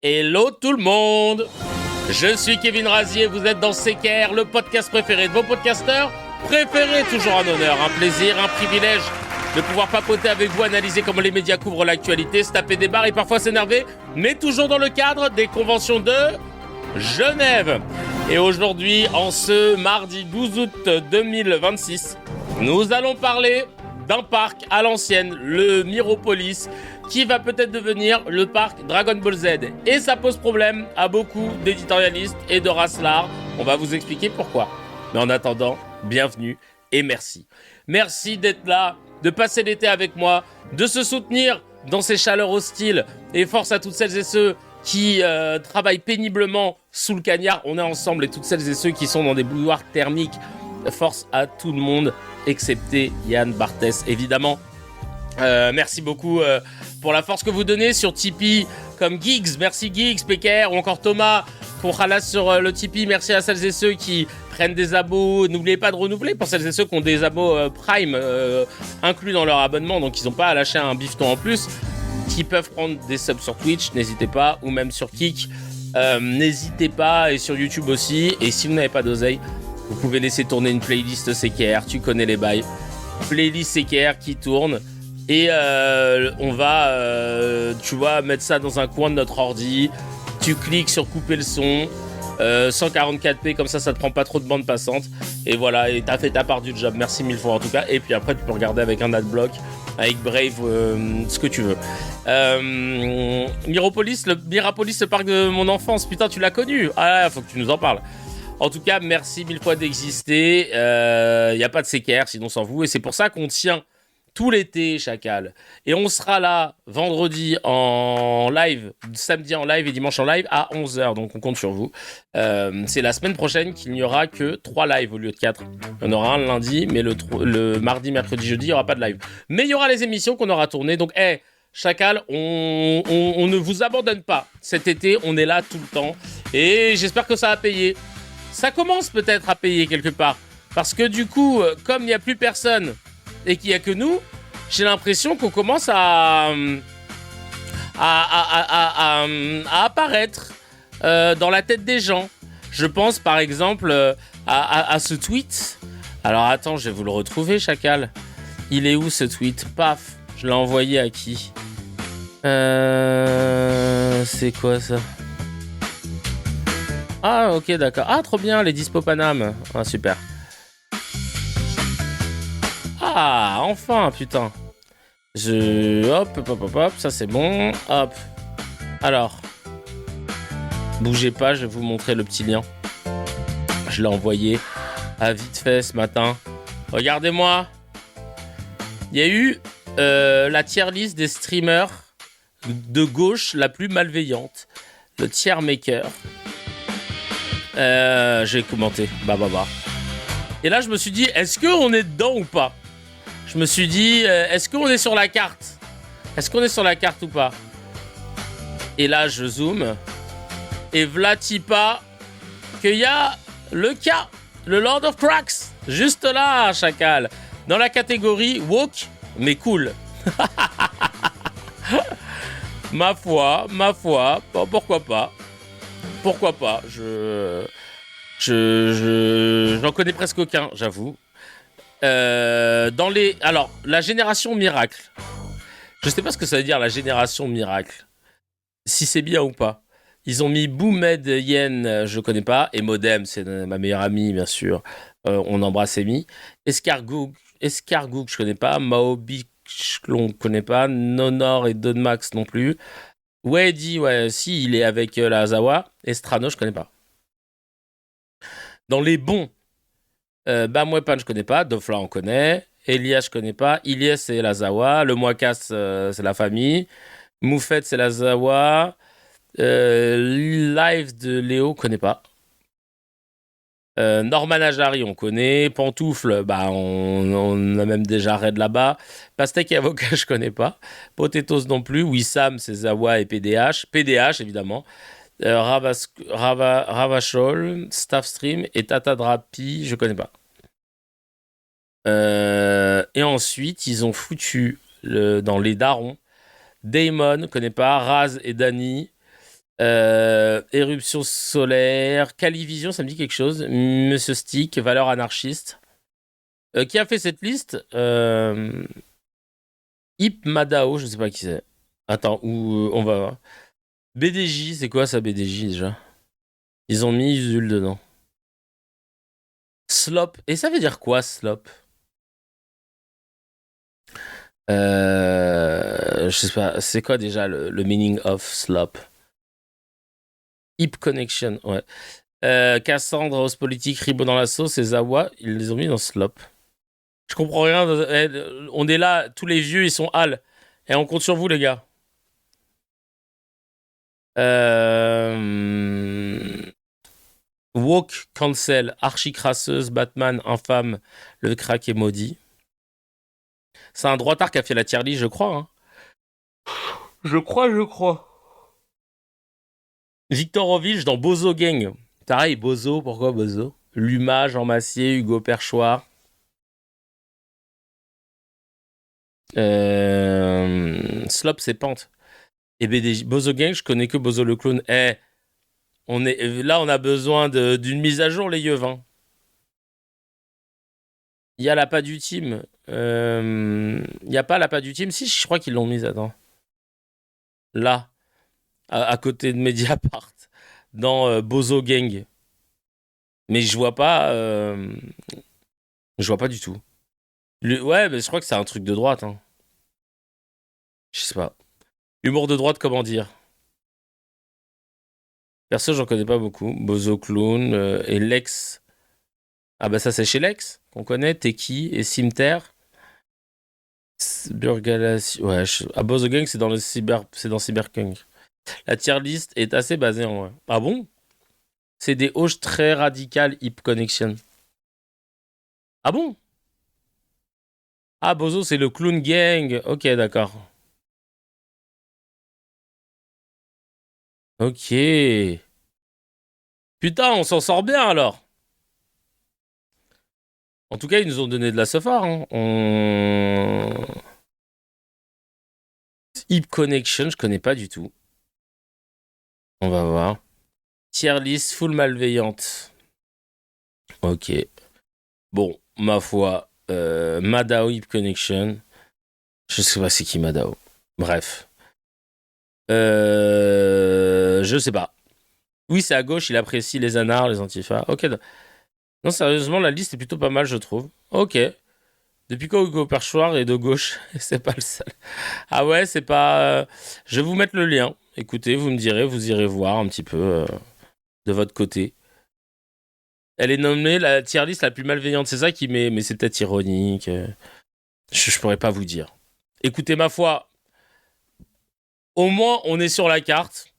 Hello tout le monde. Je suis Kevin Razier, vous êtes dans CKR, le podcast préféré de vos podcasteurs préférés, toujours un honneur, un plaisir, un privilège de pouvoir papoter avec vous, analyser comment les médias couvrent l'actualité, se taper des barres et parfois s'énerver, mais toujours dans le cadre des conventions de Genève. Et aujourd'hui, en ce mardi 12 août 2026, nous allons parler d'un parc à l'ancienne, le Miropolis, qui va peut-être devenir le parc Dragon Ball Z. Et ça pose problème à beaucoup d'éditorialistes et de racelards. On va vous expliquer pourquoi. Mais en attendant, bienvenue et merci. Merci d'être là, de passer l'été avec moi, de se soutenir dans ces chaleurs hostiles. Et force à toutes celles et ceux qui travaillent péniblement sous le cagnard. On est ensemble, et toutes celles et ceux qui sont dans des bouilloires thermiques. Force à tout le monde, excepté Yann Barthès, évidemment. Merci beaucoup pour la force que vous donnez sur Tipeee, comme Giggs, merci Giggs, PKR, ou encore Thomas pour Halas sur le Tipeee. Merci à celles et ceux qui prennent des abos. N'oubliez pas de renouveler pour celles et ceux qui ont des abos Prime inclus dans leur abonnement, donc ils n'ont pas à lâcher un bifton en plus, qui peuvent prendre des subs sur Twitch, n'hésitez pas, ou même sur Kik, n'hésitez pas, et sur YouTube aussi. Et si vous n'avez pas d'oseille, vous pouvez laisser tourner une playlist CKR, tu connais les bails. Playlist CKR qui tourne. Et on va, tu vois, mettre ça dans un coin de notre ordi. Tu cliques sur couper le son. 144p, comme ça te prend pas trop de bande passante. Et voilà, et t'as fait ta part du job. Merci mille fois en tout cas. Et puis après, tu peux regarder avec un adblock, avec Brave, ce que tu veux. Miropolis, le parc de mon enfance. Putain, tu l'as connu. Ah, faut que tu nous en parles. En tout cas, merci mille fois d'exister. Y a pas de CKR, sinon sans vous. Et c'est pour ça qu'on tient tout l'été, Chacal. Et on sera là vendredi en live, samedi en live et dimanche en live à 11h. Donc on compte sur vous. C'est la semaine prochaine qu'il n'y aura que 3 lives au lieu de 4. Il y en aura un le lundi, mais le mardi, mercredi, jeudi, il n'y aura pas de live. Mais il y aura les émissions qu'on aura tournées. Donc, Chacal, on ne vous abandonne pas. Cet été, on est là tout le temps. Et j'espère que ça a payé. Ça commence peut-être à payer quelque part. Parce que du coup, comme il n'y a plus personne et qu'il n'y a que nous, j'ai l'impression qu'on commence à apparaître dans la tête des gens. Je pense par exemple à ce tweet. Alors attends, je vais vous le retrouver, Chacal. Il est où ce tweet? Paf, je l'ai envoyé à qui? C'est quoi ça? Ah ok, d'accord. Ah trop bien, les dispo Paname. Ah super. Ah enfin, putain. Hop, ça c'est bon. Hop. Alors. Bougez pas, je vais vous montrer le petit lien. Je l'ai envoyé à vite fait ce matin. Regardez-moi. Il y a eu la tier list des streamers de gauche la plus malveillante. Le tier maker. J'ai commenté. Bah. Et là, je me suis dit, est-ce qu'on est dedans ou pas? Je me suis dit, est-ce qu'on est sur la carte? Est-ce qu'on est sur la carte ou pas? Et là, je zoome. Et Vlatipa, qu'il y a le cas, le Lord of Cracks, juste là, Chacal, dans la catégorie woke, mais cool. Ma foi, bon, pourquoi pas? J'en connais presque aucun, j'avoue. Alors, la génération miracle. Je sais pas ce que ça veut dire, la génération miracle. Si c'est bien ou pas. Ils ont mis Boomed Yen, je connais pas. Et Modem, c'est ma meilleure amie, bien sûr. On embrasse Amy. Escargouk, je connais pas. Maobich, on connaît pas. Nonor et Donmax non plus. Weddy, ouais, si, il est avec la Zawa. Estrano, je connais pas. Dans les bons, Bamwepan, je connais pas. Dofla, on connaît. Elias, je connais pas. Ilyes, c'est la Zawa. Le Moakas, c'est la famille. Moufette, c'est la Zawa. Live de Léo, connais pas. Norman Ajari, on connaît. Pantoufle, on a même déjà raid là-bas. Pastèque et Avocat, je connais pas. Potatoes non plus. Wissam, c'est Zawa et PDH. PDH, évidemment. Ravachol, Staffstream et Tatadrapi, je connais pas. Et ensuite, ils ont foutu dans les darons Damon, connais pas. Raz et Dani. Éruption solaire, Calivision, ça me dit quelque chose. Monsieur Stick, valeur anarchiste. Qui a fait cette liste Ip Madao, je sais pas qui c'est. Attends, où on va voir. BDJ, c'est quoi ça, BDJ déjà? Ils ont mis Usul dedans. Slop. Et ça veut dire quoi, slop? Je sais pas. C'est quoi déjà le meaning of slop? Hip Connection, ouais. Cassandre, Hausse Politique, Ribo dans la sauce et Zawa, ils les ont mis dans slop. Je comprends rien. On est là, tous les vieux, ils sont hal. Et on compte sur vous, les gars. Walk, cancel, archi crasseuse, Batman, infâme, le crack est maudit. C'est un droitard qui a fait la tier list, je crois. Hein. Je crois. Victor Ovige dans Bozo Gang. Pareil, Bozo, pourquoi Bozo? Luma, Jean Massier, Hugo Perchoir. Slop, c'est Pente. Et BDJ. Bozo Gang, je connais que Bozo le clown. Là, on a besoin d'une mise à jour, les yeux. Hein. Il y a la pas du team. Il n'y a pas la pas du team. Si, je crois qu'ils l'ont mise, attends. Là. À côté de Mediapart. Dans Bozo Gang. Mais je vois pas. Je vois pas du tout. Ouais, mais je crois que c'est un truc de droite. Hein. Je sais pas. Humour de droite, comment dire? Perso, j'en connais pas beaucoup. Bozo Clown et Lex. Ah bah ça, c'est chez Lex, qu'on connaît. Teki et Simter. Burgalassi. Ouais, Bozo Gang, c'est dans Cyberpunk. La tier list est assez basée en vrai. Ah bon? C'est des hoches très radicales Hip Connection. Ah bon? Ah, Bozo, c'est le Clown Gang. Ok, d'accord. Ok. Putain, on s'en sort bien alors. En tout cas, ils nous ont donné de la sophare. Hein. Hip Connection, je connais pas du tout. On va voir. Tier list full malveillante. Ok. Bon, ma foi. Madao Hip Connection. Je sais pas c'est qui Madao. Bref. Je sais pas. Oui, c'est à gauche, il apprécie les anars, les antifas. Ok. Non, sérieusement, la liste est plutôt pas mal, je trouve. Ok. Depuis quand Hugo Perchoir est de gauche? C'est pas le seul. Ah ouais, c'est pas... Je vais vous mettre le lien. Écoutez, vous me direz, vous irez voir un petit peu de votre côté. Elle est nommée la tier list la plus malveillante. C'est ça qui met... Mais c'est peut-être ironique. Je pourrais pas vous dire. Écoutez, ma foi, au moins, on est sur la carte.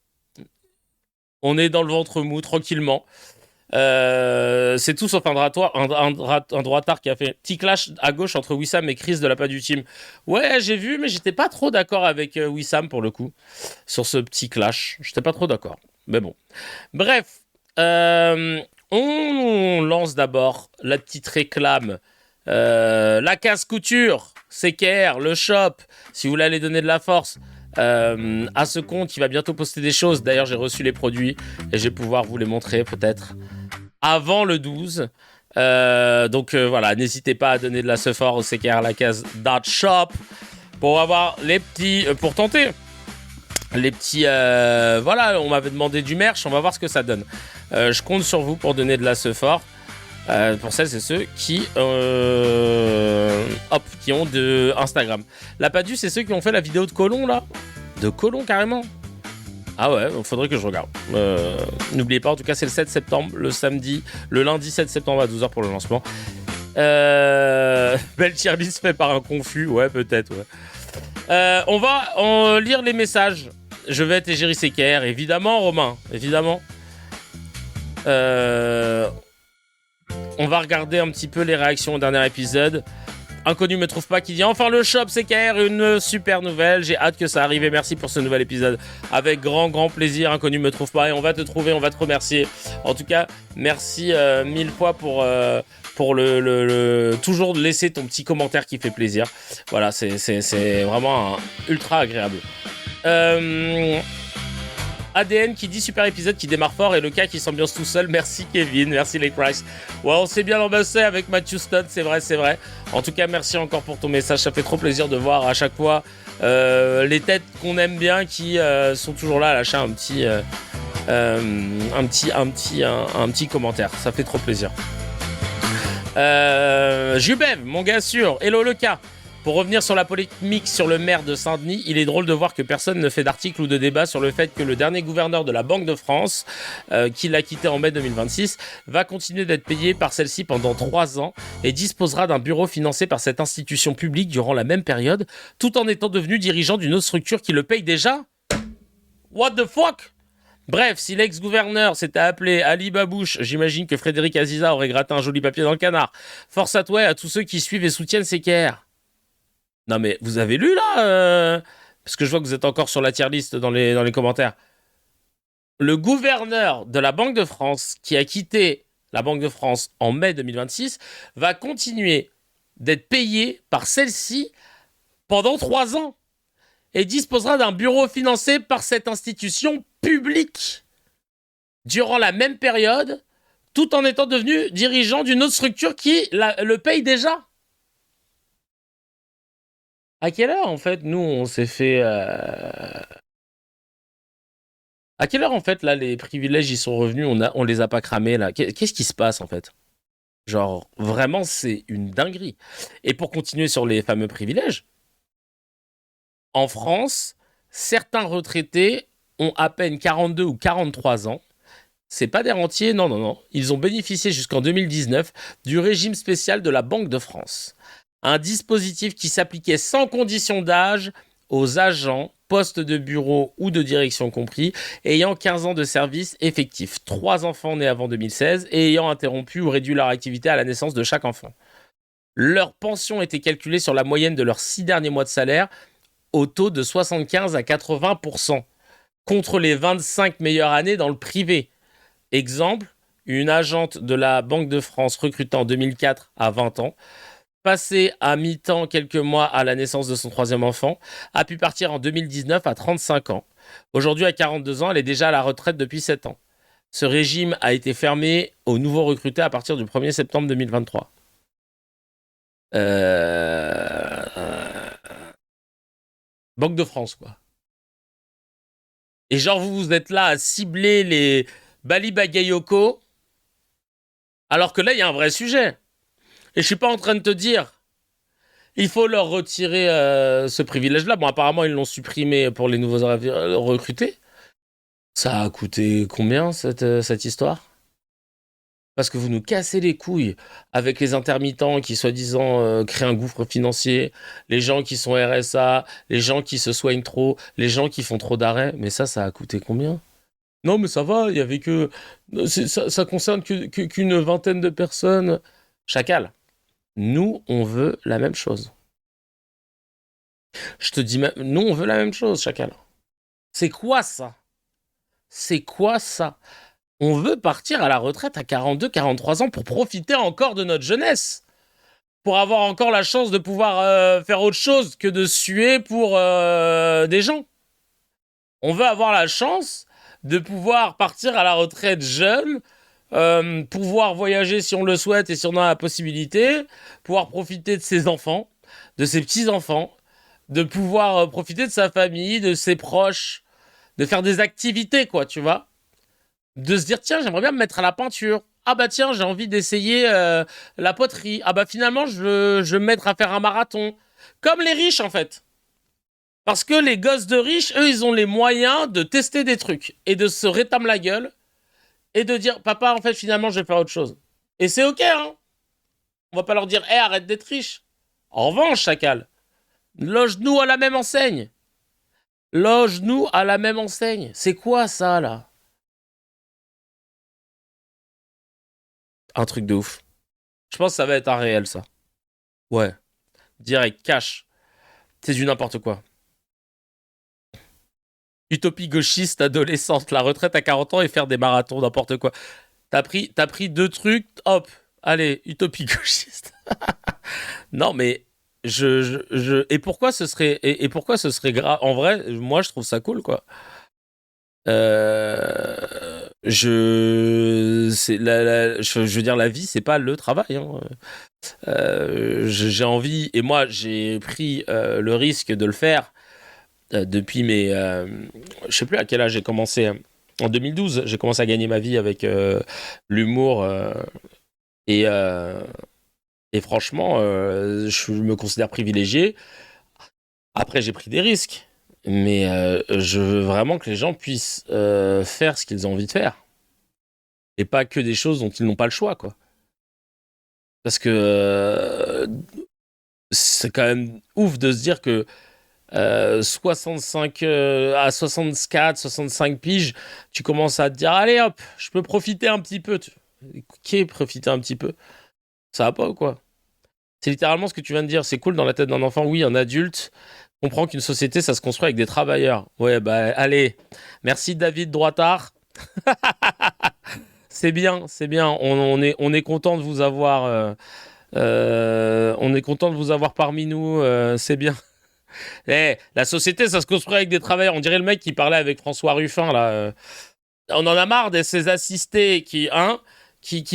On est dans le ventre mou, tranquillement. C'est tout sauf un droitard qui a fait petit clash à gauche entre Wissam et Chris de la pas du team. Ouais, j'ai vu, mais j'étais pas trop d'accord avec Wissam pour le coup. Sur ce petit clash. J'étais pas trop d'accord. Mais bon. Bref. On lance d'abord la petite réclame. La casse couture, CKR, le shop. Si vous voulez aller donner de la force. À ce compte qui va bientôt poster des choses. D'ailleurs, j'ai reçu les produits et je vais pouvoir vous les montrer peut-être avant le 12. Donc voilà, n'hésitez pas à donner de la sephore au CKR la case shop pour avoir les petits pour tenter les petits voilà, on m'avait demandé du merch, on va voir ce que ça donne. Je compte sur vous pour donner de la sephore. Pour celles et ceux qui ont de Instagram. La Padu, c'est ceux qui ont fait la vidéo de Colomb là. De Colomb carrément. Ah ouais, il faudrait que je regarde. N'oubliez pas, en tout cas c'est le 7 septembre, le lundi 7 septembre à 12h pour le lancement. Belle tier list fait par un confus, ouais peut-être ouais. On va lire les messages. Je vais être Égérie CKR, évidemment Romain, évidemment. On va regarder un petit peu les réactions au dernier épisode. Inconnu me trouve pas qui dit enfin le shop CKR, une super nouvelle. J'ai hâte que ça arrive et merci pour ce nouvel épisode. Avec grand plaisir. Inconnu me trouve pas et on va te trouver, on va te remercier. En tout cas, merci 1000 fois pour toujours laisser ton petit commentaire qui fait plaisir. Voilà, c'est vraiment ultra agréable. ADN qui dit super épisode qui démarre fort et le cas qui s'ambiance tout seul. Merci Kevin, merci les Price. Ouais, on s'est bien embassé avec Matthew Stott, c'est vrai. En tout cas, merci encore pour ton message. Ça fait trop plaisir de voir à chaque fois les têtes qu'on aime bien qui sont toujours là à lâcher un petit commentaire. Ça fait trop plaisir. Jubev, mon gars sûr. Hello le cas. Pour revenir sur la polémique sur le maire de Saint-Denis, il est drôle de voir que personne ne fait d'article ou de débat sur le fait que le dernier gouverneur de la Banque de France, qui l'a quitté en mai 2026, va continuer d'être payé par celle-ci pendant 3 ans et disposera d'un bureau financé par cette institution publique durant la même période, tout en étant devenu dirigeant d'une autre structure qui le paye déjà. What the fuck? Bref, si l'ex-gouverneur s'était appelé Ali Babouche, j'imagine que Frédéric Aziza aurait gratté un joli papier dans le canard. Force à toi et à tous ceux qui suivent et soutiennent CKR. Non mais vous avez lu là parce que je vois que vous êtes encore sur la tier list dans les commentaires. Le gouverneur de la Banque de France qui a quitté la Banque de France en mai 2026 va continuer d'être payé par celle-ci pendant 3 ans et disposera d'un bureau financé par cette institution publique durant la même période, tout en étant devenu dirigeant d'une autre structure qui le paye déjà. À quelle heure, en fait, nous, on s'est fait... À quelle heure, en fait, là, les privilèges, ils sont revenus, on les a pas cramés, là? Qu'est-ce qui se passe, en fait? Genre, vraiment, c'est une dinguerie. Et pour continuer sur les fameux privilèges, en France, certains retraités ont à peine 42 ou 43 ans. C'est pas des rentiers, non. Ils ont bénéficié jusqu'en 2019 du régime spécial de la Banque de France. Un dispositif qui s'appliquait sans condition d'âge aux agents, postes de bureau ou de direction compris, ayant 15 ans de service effectif, 3 enfants nés avant 2016 et ayant interrompu ou réduit leur activité à la naissance de chaque enfant. Leur pension était calculée sur la moyenne de leurs 6 derniers mois de salaire au taux de 75 à 80%, contre les 25 meilleures années dans le privé. Exemple, une agente de la Banque de France recrutée en 2004 à 20 ans, passée à mi-temps quelques mois à la naissance de son 3e enfant, a pu partir en 2019 à 35 ans. Aujourd'hui, à 42 ans, elle est déjà à la retraite depuis 7 ans. Ce régime a été fermé aux nouveaux recrutés à partir du 1er septembre 2023. Banque de France, quoi. Et genre, vous êtes là à cibler les Bali Bagayoko, alors que là, il y a un vrai sujet. Et je suis pas en train de te dire, il faut leur retirer ce privilège-là. Bon, apparemment, ils l'ont supprimé pour les nouveaux recrutés. Ça a coûté combien, cette histoire? Parce que vous nous cassez les couilles avec les intermittents qui, soi-disant, créent un gouffre financier, les gens qui sont RSA, les gens qui se soignent trop, les gens qui font trop d'arrêts. Mais ça a coûté combien? Non, mais ça va, il y avait que... Ça concerne qu'une vingtaine de personnes. Chacal. Nous, on veut la même chose. Je te dis même, nous, on veut la même chose, Chacal. C'est quoi ça? On veut partir à la retraite à 42, 43 ans pour profiter encore de notre jeunesse. Pour avoir encore la chance de pouvoir faire autre chose que de suer pour des gens. On veut avoir la chance de pouvoir partir à la retraite jeune, pouvoir voyager si on le souhaite et si on a la possibilité, pouvoir profiter de ses enfants, de ses petits-enfants, de pouvoir profiter de sa famille, de ses proches, de faire des activités, quoi, tu vois. De se dire, tiens, j'aimerais bien me mettre à la peinture. Ah bah tiens, j'ai envie d'essayer la poterie. Ah bah finalement, je veux me mettre à faire un marathon. Comme les riches, en fait. Parce que les gosses de riches, eux, ils ont les moyens de tester des trucs et de se rétamer la gueule et de dire, papa, en fait, finalement, je vais faire autre chose. Et c'est ok, hein. On va pas leur dire, arrête d'être riche. En revanche, Chacal, loge-nous à la même enseigne. Loge-nous à la même enseigne. C'est quoi ça, là? Un truc de ouf. Je pense que ça va être un réel, ça. Ouais. Direct, cash. C'est du n'importe quoi. Utopie gauchiste adolescente, la retraite à 40 ans et faire des marathons, n'importe quoi. T'as pris 2 trucs, hop, allez, utopie gauchiste. Non, mais et pourquoi ce serait grave? En vrai, moi, je trouve ça cool, quoi. Je veux dire, la vie, c'est pas le travail. Hein. J'ai envie, et moi, j'ai pris le risque de le faire depuis mes. Je sais plus à quel âge j'ai commencé. Hein. En 2012, j'ai commencé à gagner ma vie avec l'humour et, euh, et franchement, je me considère privilégié. Après, j'ai pris des risques, mais je veux vraiment que les gens puissent faire ce qu'ils ont envie de faire et pas que des choses dont ils n'ont pas le choix, quoi. Parce que c'est quand même ouf de se dire que 65 à 64, 65 piges, tu commences à te dire allez hop, je peux profiter un petit peu. Qui est profiter un petit peu? Ça va pas ou quoi? C'est littéralement ce que tu viens de dire. C'est cool dans la tête d'un enfant. Oui, un adulte comprend qu'une société, ça se construit avec des travailleurs. Ouais, bah allez. Merci David Droitard. C'est bien, c'est bien. On est content de vous avoir. On est content de vous avoir parmi nous. C'est bien. La société, ça se construit avec des travailleurs. On dirait le mec qui parlait avec François Ruffin là. On en a marre de ces assistés qui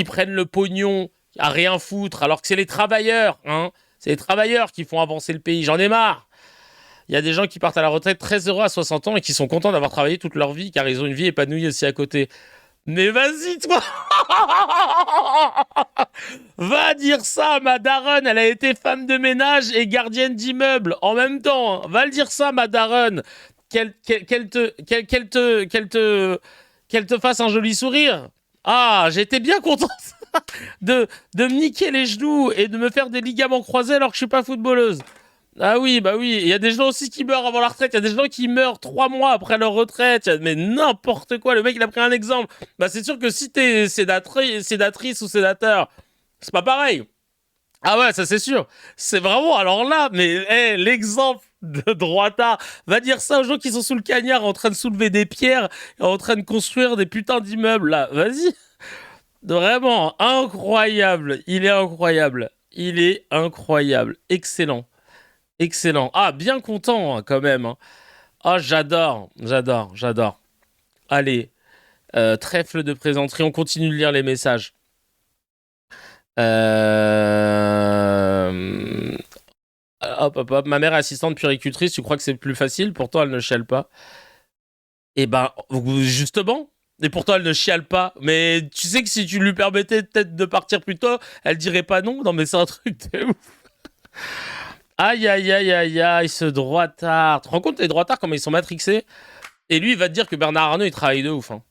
prennent le pognon à rien foutre, alors que c'est les travailleurs, hein. C'est les travailleurs qui font avancer le pays. J'en ai marre. Il y a des gens qui partent à la retraite très heureux à 60 ans et qui sont contents d'avoir travaillé toute leur vie car ils ont une vie épanouie aussi à côté. Mais vas-y, toi. Va dire ça à ma daronne. Elle a été femme de ménage et gardienne d'immeuble en même temps. Va le dire ça, ma daronne. Qu'elle te fasse un joli sourire. Ah, j'étais bien content de me niquer les genoux et de me faire des ligaments croisés alors que je suis pas footballeuse. Ah oui, bah oui. Il y a des gens aussi qui meurent avant la retraite. Il y a des gens qui meurent 3 mois après leur retraite. Mais n'importe quoi. Le mec, il a pris un exemple. Bah, c'est sûr que si t'es sédatrice ou sédateur, c'est pas pareil. Ah ouais, ça c'est sûr. C'est vraiment, alors là, mais l'exemple de droitard, va dire ça aux gens qui sont sous le cagnard en train de soulever des pierres et en train de construire des putains d'immeubles, là. Vas-y. Vraiment, incroyable. Il est incroyable. Il est incroyable. Excellent. Excellent. Ah, bien content, hein, quand même. Hein. Ah, j'adore. Allez, trèfle de plaisanterie, on continue de lire les messages. Hop. Ma mère est assistante puéricultrice, tu crois que c'est plus facile? Pourtant, elle ne chiale pas. Eh ben, justement. Et pourtant, elle ne chiale pas. Mais tu sais que si tu lui permettais peut-être de partir plus tôt, elle dirait pas non. Non, mais c'est un truc de ouf. Aïe, ce droitard. Tu te rends compte, les droitards, comment ils sont matrixés? Et lui, il va te dire que Bernard Arnault, il travaille de ouf. Hein.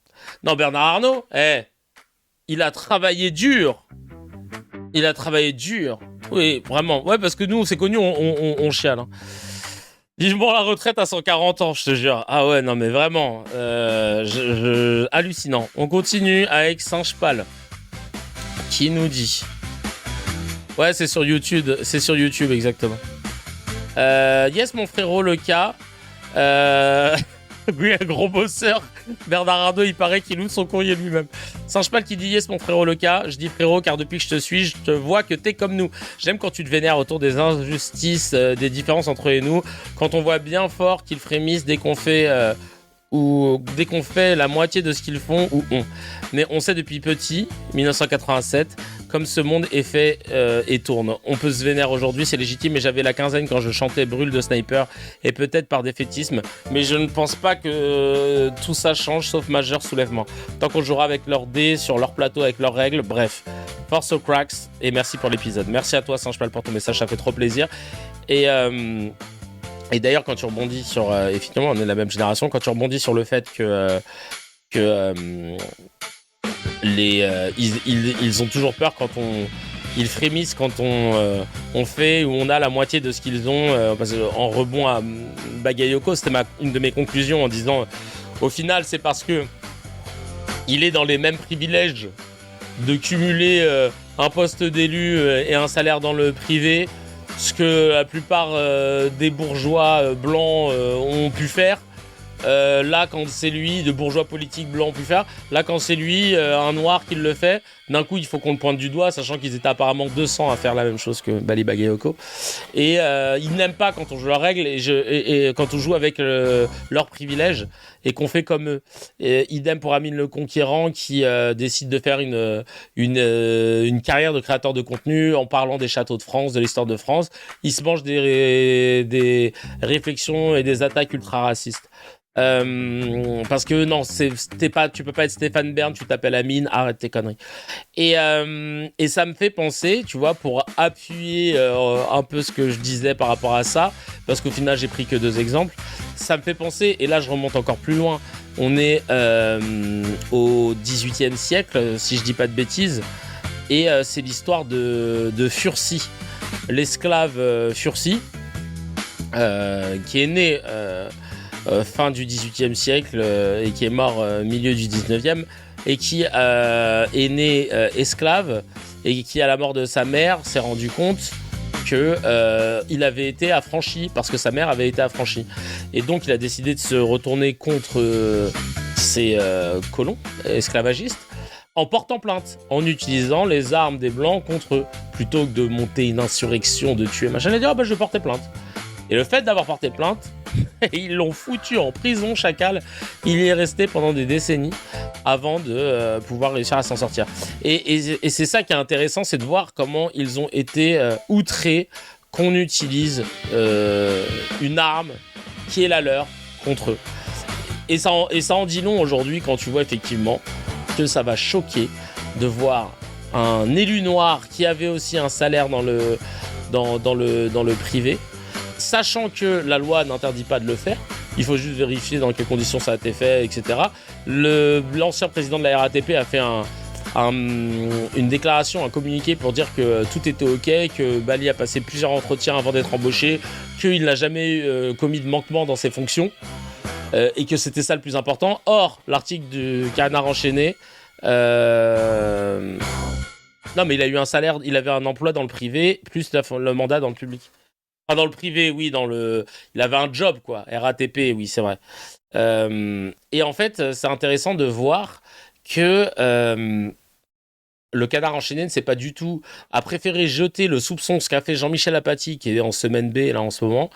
Non, Bernard Arnault, il a travaillé dur. Oui, vraiment. Ouais, parce que nous, c'est connu, on chiale. Hein. Vivement la retraite à 140 ans, je te jure. Ah ouais, non, mais vraiment. Hallucinant. On continue avec Singe-Pal, qui nous dit... Ouais, c'est sur YouTube, exactement. Yes, mon frérot, le cas. Oui, un gros bosseur. Bernard Arnault, il paraît qu'il ouvre son courrier lui-même. Singe-Pal qui dit yes, mon frérot, le cas. Je dis frérot, car depuis que je te suis, je te vois que t'es comme nous. J'aime quand tu te vénères autour des injustices, des différences entre eux et nous. Quand on voit bien fort qu'ils frémissent dès qu'on fait... ou dès qu'on fait la moitié de ce qu'ils font ou ont. Mais on sait depuis petit, 1987, comme ce monde est fait et tourne. On peut se vénérer aujourd'hui, c'est légitime, mais j'avais la quinzaine quand je chantais Brûle de Sniper, et peut-être par défaitisme, mais je ne pense pas que tout ça change, sauf majeur soulèvement. Tant qu'on jouera avec leurs dés, sur leur plateau, avec leurs règles, bref. Force aux cracks, et merci pour l'épisode. Merci à toi, Singe-Pal, pour ton message, ça fait trop plaisir. Et d'ailleurs, quand tu rebondis sur... effectivement, on est de la même génération. Quand tu rebondis sur le fait que ils ont toujours peur quand ils frémissent quand on fait ou on a la moitié de ce qu'ils ont. Parce que, en rebond à Bagayoko, c'était une de mes conclusions en disant au final, c'est parce que il est dans les mêmes privilèges de cumuler un poste d'élu et un salaire dans le privé, ce que la plupart des bourgeois blancs ont pu faire, Là, quand c'est lui, de bourgeois politique blanc pu faire, là, quand c'est lui, un noir qui le fait, d'un coup, il faut qu'on le pointe du doigt, sachant qu'ils étaient apparemment 200 à faire la même chose que Bali Bagayoko. Et ils n'aiment pas quand on joue leurs règles et quand on joue avec leurs privilèges et qu'on fait comme eux. Et idem pour Amine le Conquérant qui décide de faire une carrière de créateur de contenu en parlant des châteaux de France, de l'histoire de France. Il se mange des réflexions et des attaques ultra racistes. Parce que non, tu peux pas être Stéphane Bern, tu t'appelles Amine, arrête tes conneries. Et ça me fait penser, tu vois, pour appuyer un peu ce que je disais par rapport à ça, parce qu'au final j'ai pris que 2 exemples, ça me fait penser, et là je remonte encore plus loin, on est au XVIIIe siècle, si je dis pas de bêtises, et c'est l'histoire de Furcy, l'esclave Furcy, qui est né fin du XVIIIe siècle et qui est mort milieu du XIXe, et qui est né esclave et qui, à la mort de sa mère, s'est rendu compte que il avait été affranchi parce que sa mère avait été affranchie. Et donc, il a décidé de se retourner contre ses colons esclavagistes en portant plainte, en utilisant les armes des Blancs contre eux, plutôt que de monter une insurrection, de tuer, machin. Il a dit, je vais porter plainte. Et le fait d'avoir porté plainte, ils l'ont foutu en prison, chacal. Il y est resté pendant des décennies avant de pouvoir réussir à s'en sortir. Et c'est ça qui est intéressant, c'est de voir comment ils ont été outrés qu'on utilise une arme qui est la leur contre eux. Et ça en dit long aujourd'hui quand tu vois effectivement que ça va choquer de voir un élu noir qui avait aussi un salaire dans le privé, sachant que la loi n'interdit pas de le faire. Il faut juste vérifier dans quelles conditions ça a été fait, etc. L'ancien président de la RATP a fait une déclaration, un communiqué pour dire que tout était ok, que Bali a passé plusieurs entretiens avant d'être embauché, qu'il n'a jamais commis de manquement dans ses fonctions, et que c'était ça le plus important. Or, l'article du Canard enchaîné... Non, mais il a eu un salaire, il avait un emploi dans le privé, plus le mandat dans le public. Enfin, dans le privé, oui, il avait un job, quoi. RATP, oui, c'est vrai. Et en fait, c'est intéressant de voir que le Canard enchaîné ne sait pas du tout, a préféré jeter le soupçon, ce qu'a fait Jean-Michel Apathy, qui est en semaine B, là, en ce moment.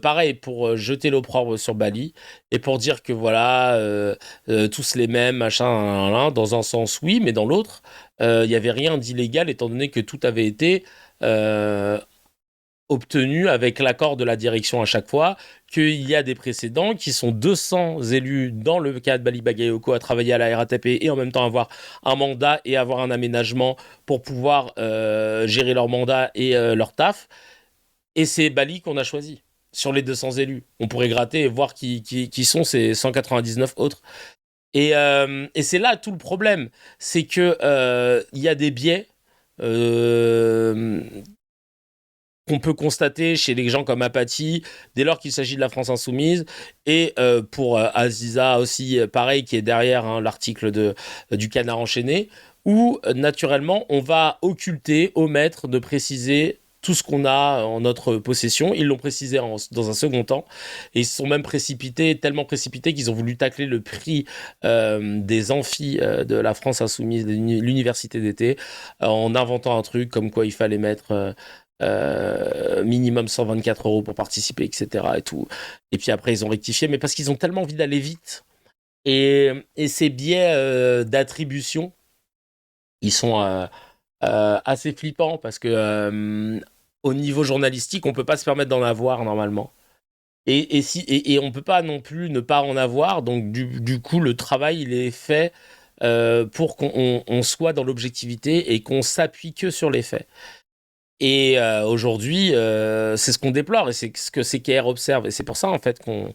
Pareil, pour jeter l'opprobre sur Bali, et pour dire que, voilà, tous les mêmes, machin, dans un sens, oui, mais dans l'autre, il n'y avait rien d'illégal, étant donné que tout avait été... obtenu avec l'accord de la direction à chaque fois, qu'il y a des précédents qui sont 200 élus dans le cas de Bali Bagayoko à travailler à la RATP et en même temps avoir un mandat et avoir un aménagement pour pouvoir gérer leur mandat et leur taf. Et c'est Bali qu'on a choisi sur les 200 élus. On pourrait gratter et voir qui sont ces 199 autres. Et c'est là tout le problème. C'est que y a des biais qu'on peut constater chez les gens comme Apathy, dès lors qu'il s'agit de la France insoumise, et pour Aziza aussi, pareil, qui est derrière l'article du Canard enchaîné, où naturellement, on va occulter, omettre de préciser tout ce qu'on a en notre possession. Ils l'ont précisé dans un second temps, et ils se sont même tellement précipités qu'ils ont voulu tacler le prix des amphis de la France insoumise, de l'université d'été, en inventant un truc comme quoi il fallait mettre... minimum 124 € pour participer, etc. Et tout. Et puis après, ils ont rectifié, mais parce qu'ils ont tellement envie d'aller vite. Et ces biais d'attribution, ils sont assez flippants parce que au niveau journalistique, on peut pas se permettre d'en avoir normalement. Et on peut pas non plus ne pas en avoir. Donc du coup, le travail, il est fait pour qu'on soit dans l'objectivité et qu'on s'appuie que sur les faits. Et aujourd'hui, c'est ce qu'on déplore et c'est ce que CKR observe. Et c'est pour ça, en fait, qu'on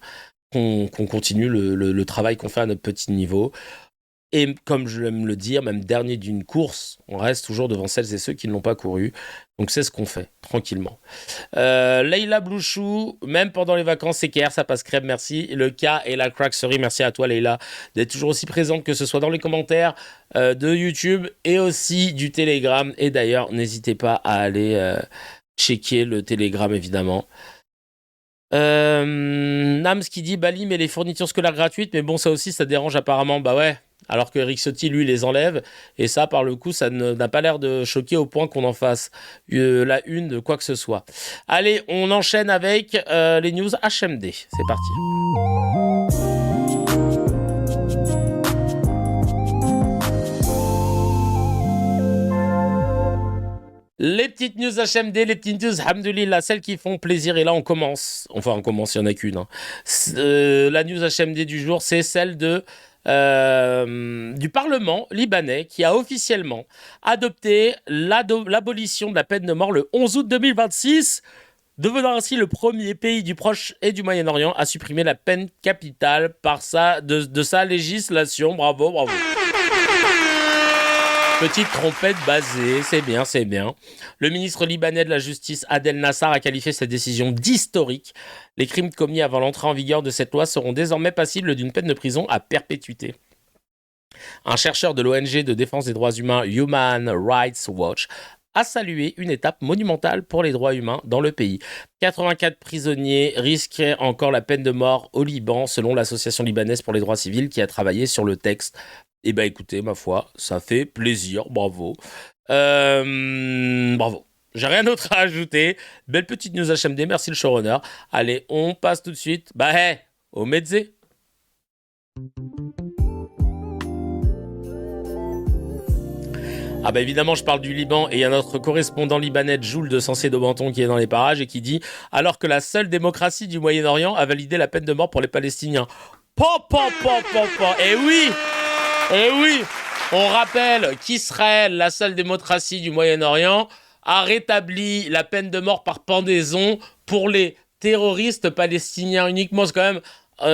continue le travail qu'on fait à notre petit niveau. Et comme je l'aime le dire, même dernier d'une course, on reste toujours devant celles et ceux qui ne l'ont pas couru. Donc c'est ce qu'on fait, tranquillement. Leïla Blouchou, même pendant les vacances, CKR, ça passe crème, merci. Le cas et la crackserie, merci à toi Leïla, d'être toujours aussi présente, que ce soit dans les commentaires de YouTube et aussi du Telegram. Et d'ailleurs, n'hésitez pas à aller checker le Telegram, évidemment. Nams qui dit Bali mais les fournitures scolaires gratuites, mais bon ça aussi ça dérange apparemment, bah ouais. Alors que Eric Ciotti lui les enlève et ça par le coup ça n'a pas l'air de choquer au point qu'on en fasse la une de quoi que ce soit. Allez on enchaîne avec les news HMD, c'est parti. Les petites news HMD, les petites news Hamdoulilah, celles qui font plaisir. Et là, on commence. Enfin, on commence, il n'y en a qu'une. Hein. La news HMD du jour, c'est celle du Parlement libanais qui a officiellement adopté l'abolition de la peine de mort le 11 août 2026, devenant ainsi le premier pays du Proche et du Moyen-Orient à supprimer la peine capitale de sa législation. Bravo, bravo. Petite trompette basée, c'est bien, c'est bien. Le ministre libanais de la Justice, Adel Nassar, a qualifié cette décision d'historique. Les crimes commis avant l'entrée en vigueur de cette loi seront désormais passibles d'une peine de prison à perpétuité. Un chercheur de l'ONG de défense des droits humains Human Rights Watch a salué une étape monumentale pour les droits humains dans le pays. 84 prisonniers risquaient encore la peine de mort au Liban, selon l'Association libanaise pour les droits civils qui a travaillé sur le texte. Eh bien écoutez, ma foi, ça fait plaisir, bravo. Bravo. J'ai rien d'autre à ajouter. Belle petite news HMD, merci le showrunner. Allez, on passe tout de suite au Mezzé. Ah bah évidemment, je parle du Liban et il y a notre correspondant libanais Jules de Sensé-Daubenton qui est dans les parages et qui dit « Alors que la seule démocratie du Moyen-Orient a validé la peine de mort pour les Palestiniens. » Eh oui. Et oui, on rappelle qu'Israël, la seule démocratie du Moyen-Orient, a rétabli la peine de mort par pendaison pour les terroristes palestiniens uniquement. C'est quand même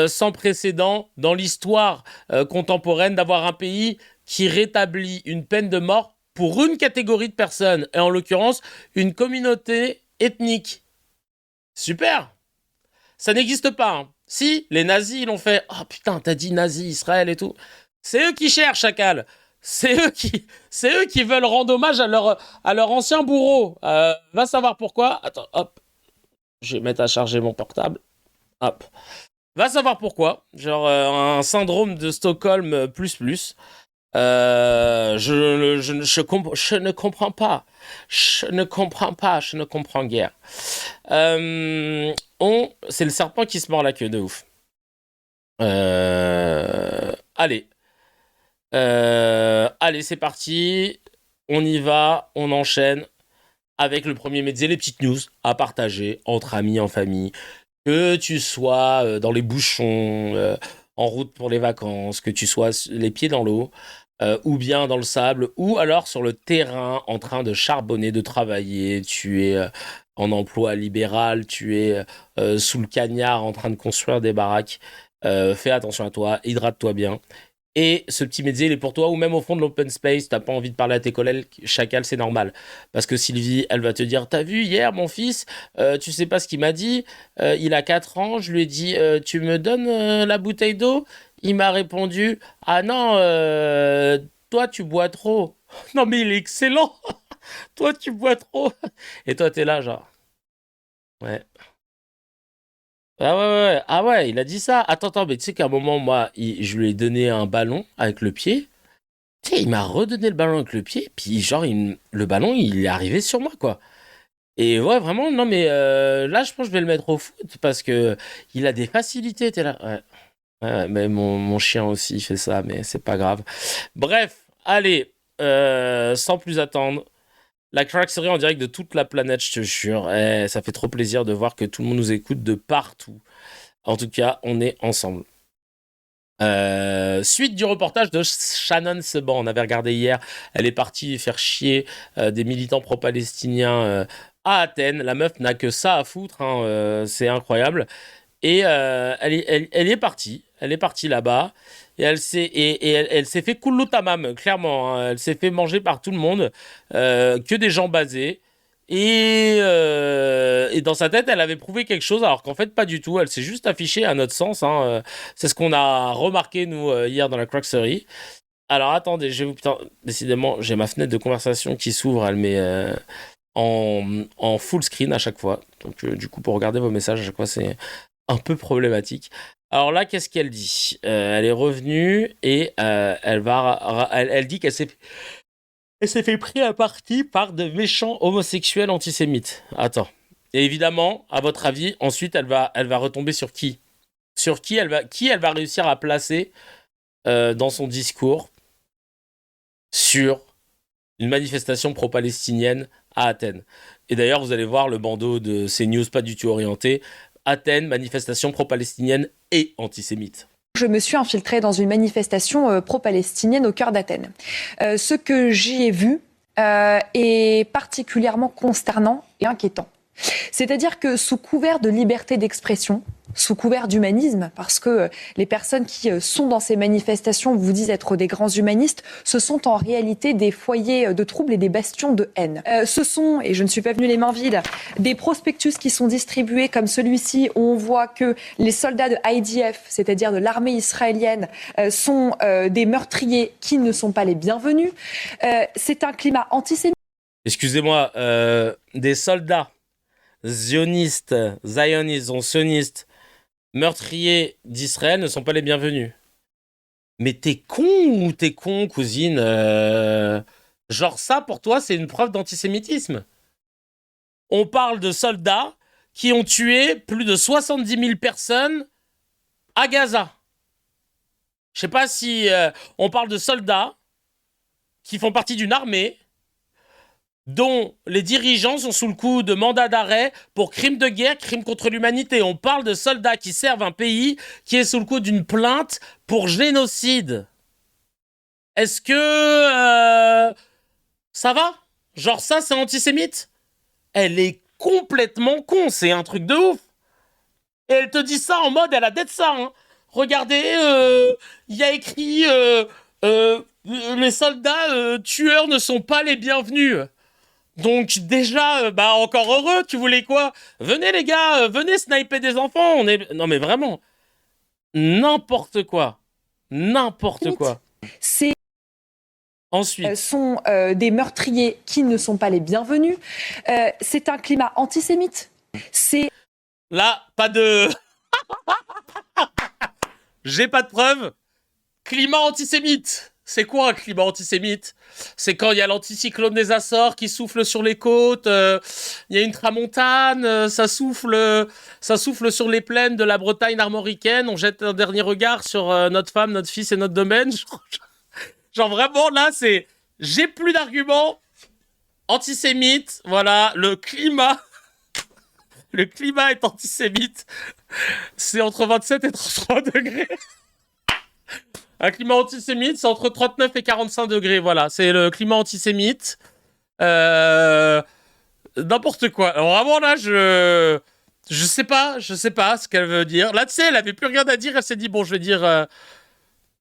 sans précédent dans l'histoire contemporaine d'avoir un pays qui rétablit une peine de mort pour une catégorie de personnes, et en l'occurrence, une communauté ethnique. Super. Ça n'existe pas. Hein. Si, les nazis, ils l'ont fait. Oh putain, t'as dit nazi, Israël et tout. C'est eux qui cherchent, Chacal. C'est eux qui veulent rendre hommage à leur ancien bourreau. Va savoir pourquoi. Attends, hop. Je vais mettre à charger mon portable. Hop. Va savoir pourquoi. Genre un syndrome de Stockholm plus. Je ne comprends pas. Je ne comprends guère. C'est le serpent qui se mord la queue de ouf. Allez, c'est parti. On y va, on enchaîne avec le premier média, les petites news à partager entre amis, en famille. Que tu sois dans les bouchons, en route pour les vacances, que tu sois les pieds dans l'eau, ou bien dans le sable, ou alors sur le terrain en train de charbonner, de travailler. Tu es en emploi libéral, tu es sous le cagnard en train de construire des baraques. Fais attention à toi, hydrate-toi bien. Et ce petit média, il est pour toi, ou même au fond de l'open space, t'as pas envie de parler à tes collègues, Chacal, c'est normal. Parce que Sylvie, elle va te dire, t'as vu hier mon fils, tu sais pas ce qu'il m'a dit, il a 4 ans, je lui ai dit, tu me donnes la bouteille d'eau? Il m'a répondu, ah non, toi tu bois trop. Non mais il est excellent, toi tu bois trop. Et toi t'es là genre, ouais. Ah ouais, il a dit ça. Attends, mais tu sais qu'à un moment, moi, je lui ai donné un ballon avec le pied. Tu sais, il m'a redonné le ballon avec le pied, puis genre, le ballon, il est arrivé sur moi, quoi. Et ouais, vraiment, non, mais là, je pense que je vais le mettre au foot, parce que il a des facilités, t'es là. Ouais, mais mon chien aussi, il fait ça, mais c'est pas grave. Bref, allez, sans plus attendre, la crack série en direct de toute la planète, je te jure. Ça fait trop plaisir de voir que tout le monde nous écoute de partout. En tout cas, on est ensemble. Suite du reportage de Shannon Seban, on avait regardé hier. Elle est partie faire chier des militants pro-palestiniens à Athènes. La meuf n'a que ça à foutre, hein, c'est incroyable. Et elle est partie. Elle est partie là-bas. Et elle s'est fait couler tamam, clairement. Hein. Elle s'est fait manger par tout le monde. Que des gens basés. Et dans sa tête, elle avait prouvé quelque chose, alors qu'en fait, pas du tout. Elle s'est juste affichée à notre sens. Hein. C'est ce qu'on a remarqué, nous, hier dans la Crackserie. Alors, attendez, putain, décidément, j'ai ma fenêtre de conversation qui s'ouvre. Elle met... en full screen à chaque fois. Donc, du coup, pour regarder vos messages à chaque fois, c'est un peu problématique. Alors là, qu'est-ce qu'elle dit ? Elle est revenue et elle dit qu'elle s'est fait pris à partie par de méchants homosexuels antisémites. Attends. Et évidemment, à votre avis, ensuite, elle va retomber sur qui ? Sur qui elle va réussir à placer dans son discours sur une manifestation pro-palestinienne à Athènes. Et d'ailleurs, vous allez voir le bandeau de CNews pas du tout orienté. Athènes, manifestation pro-palestinienne et antisémite. Je me suis infiltrée dans une manifestation pro-palestinienne au cœur d'Athènes. Ce que j'y ai vu est particulièrement consternant et inquiétant. C'est-à-dire que sous couvert de liberté d'expression, sous couvert d'humanisme, parce que les personnes qui sont dans ces manifestations vous disent être des grands humanistes, ce sont en réalité des foyers de troubles et des bastions de haine. Ce sont, et je ne suis pas venue les mains vides, des prospectus qui sont distribués comme celui-ci, où on voit que les soldats de IDF, c'est-à-dire de l'armée israélienne, sont des meurtriers qui ne sont pas les bienvenus. C'est un climat antisémite. Excusez-moi, des soldats zionistes, meurtriers d'Israël ne sont pas les bienvenus. Mais t'es con, cousine genre ça, pour toi, c'est une preuve d'antisémitisme. On parle de soldats qui ont tué plus de 70 000 personnes à Gaza. Je sais pas si... on parle de soldats qui font partie d'une armée dont les dirigeants sont sous le coup de mandat d'arrêt pour crimes de guerre, crimes contre l'humanité. On parle de soldats qui servent un pays qui est sous le coup d'une plainte pour génocide. Est-ce que ça va ? Genre ça, c'est antisémite ? Elle est complètement con, c'est un truc de ouf. Et elle te dit ça en mode, elle a d'être ça. Hein. Regardez, il y a écrit les soldats tueurs ne sont pas les bienvenus. Donc déjà, encore heureux, tu voulais quoi ? Venez les gars, venez sniper des enfants. Non mais vraiment, n'importe quoi. C'est Ensuite, sont des meurtriers qui ne sont pas les bienvenus. C'est un climat antisémite. Là, pas de... J'ai pas de preuves. Climat antisémite. C'est quoi un climat antisémite ? C'est quand il y a l'anticyclone des Açores qui souffle sur les côtes, il y a une tramontane, ça souffle sur les plaines de la Bretagne armoricaine, on jette un dernier regard sur notre femme, notre fils et notre domaine. Genre vraiment, là, c'est... J'ai plus d'arguments. Antisémite, voilà, le climat est antisémite. C'est entre 27 et 33 degrés. Un climat antisémite, c'est entre 39 et 45 degrés, voilà. C'est le climat antisémite. N'importe quoi. Alors vraiment, là, je sais pas ce qu'elle veut dire. Là, tu sais, elle avait plus rien à dire, elle s'est dit, bon, je vais dire...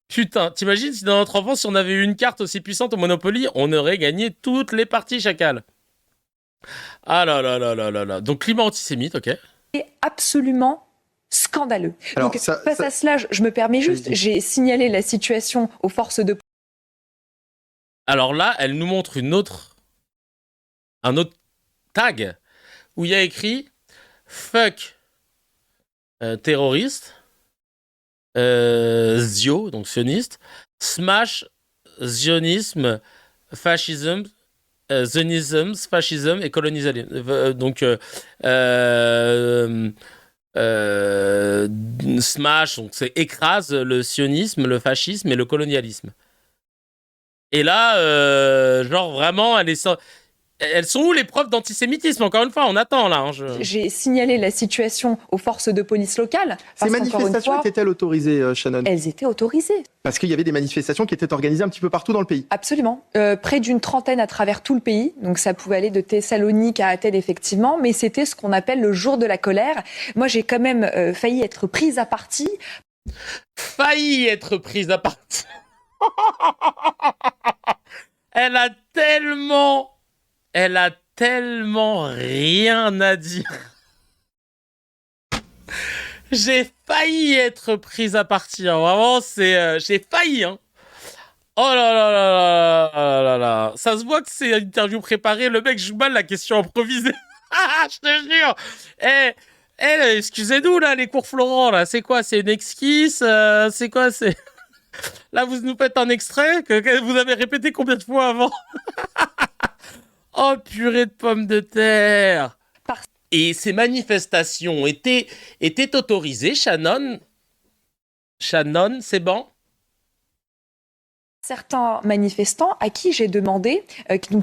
Putain, t'imagines si dans notre enfance, si on avait eu une carte aussi puissante au Monopoly, on aurait gagné toutes les parties, chacal. Ah là là là là là là. Donc, climat antisémite, ok. C'est absolument scandaleux. Alors, donc, face à cela, je me permets juste, j'ai signalé la situation aux forces de... Alors là, elle nous montre un autre tag où il y a écrit « Fuck terroriste, Zio, donc sioniste, smash zionisme, fascisme, zionisme, fascisme et colonialisme. Donc, smash, donc c'est écrase le sionisme, le fascisme et le colonialisme. Et là, genre vraiment, elles sont où les preuves d'antisémitisme ? Encore une fois, on attend là. Hein, J'ai signalé la situation aux forces de police locales. Ces manifestations étaient-elles autorisées, Shannon ? Elles étaient autorisées. Parce qu'il y avait des manifestations qui étaient organisées un petit peu partout dans le pays. Absolument. Près d'une trentaine à travers tout le pays. Donc ça pouvait aller de Thessalonique à Athènes, effectivement. Mais c'était ce qu'on appelle le jour de la colère. Moi, j'ai quand même failli être prise à partie. Failli être prise à partie. Elle a tellement rien à dire. J'ai failli être prise à partie. Hein. Vraiment, j'ai failli. Hein. Oh là là là là là là là. Ça se voit que c'est une interview préparée. Le mec joue mal la question improvisée. Je te jure. Excusez-nous, là, les cours Florent, là. C'est quoi? C'est une esquisse? C'est quoi? Là, vous nous faites un extrait que vous avez répété combien de fois avant? Oh, purée de pommes de terre. Et ces manifestations étaient autorisées, Shannon? Shannon, c'est bon? Certains manifestants à qui j'ai demandé,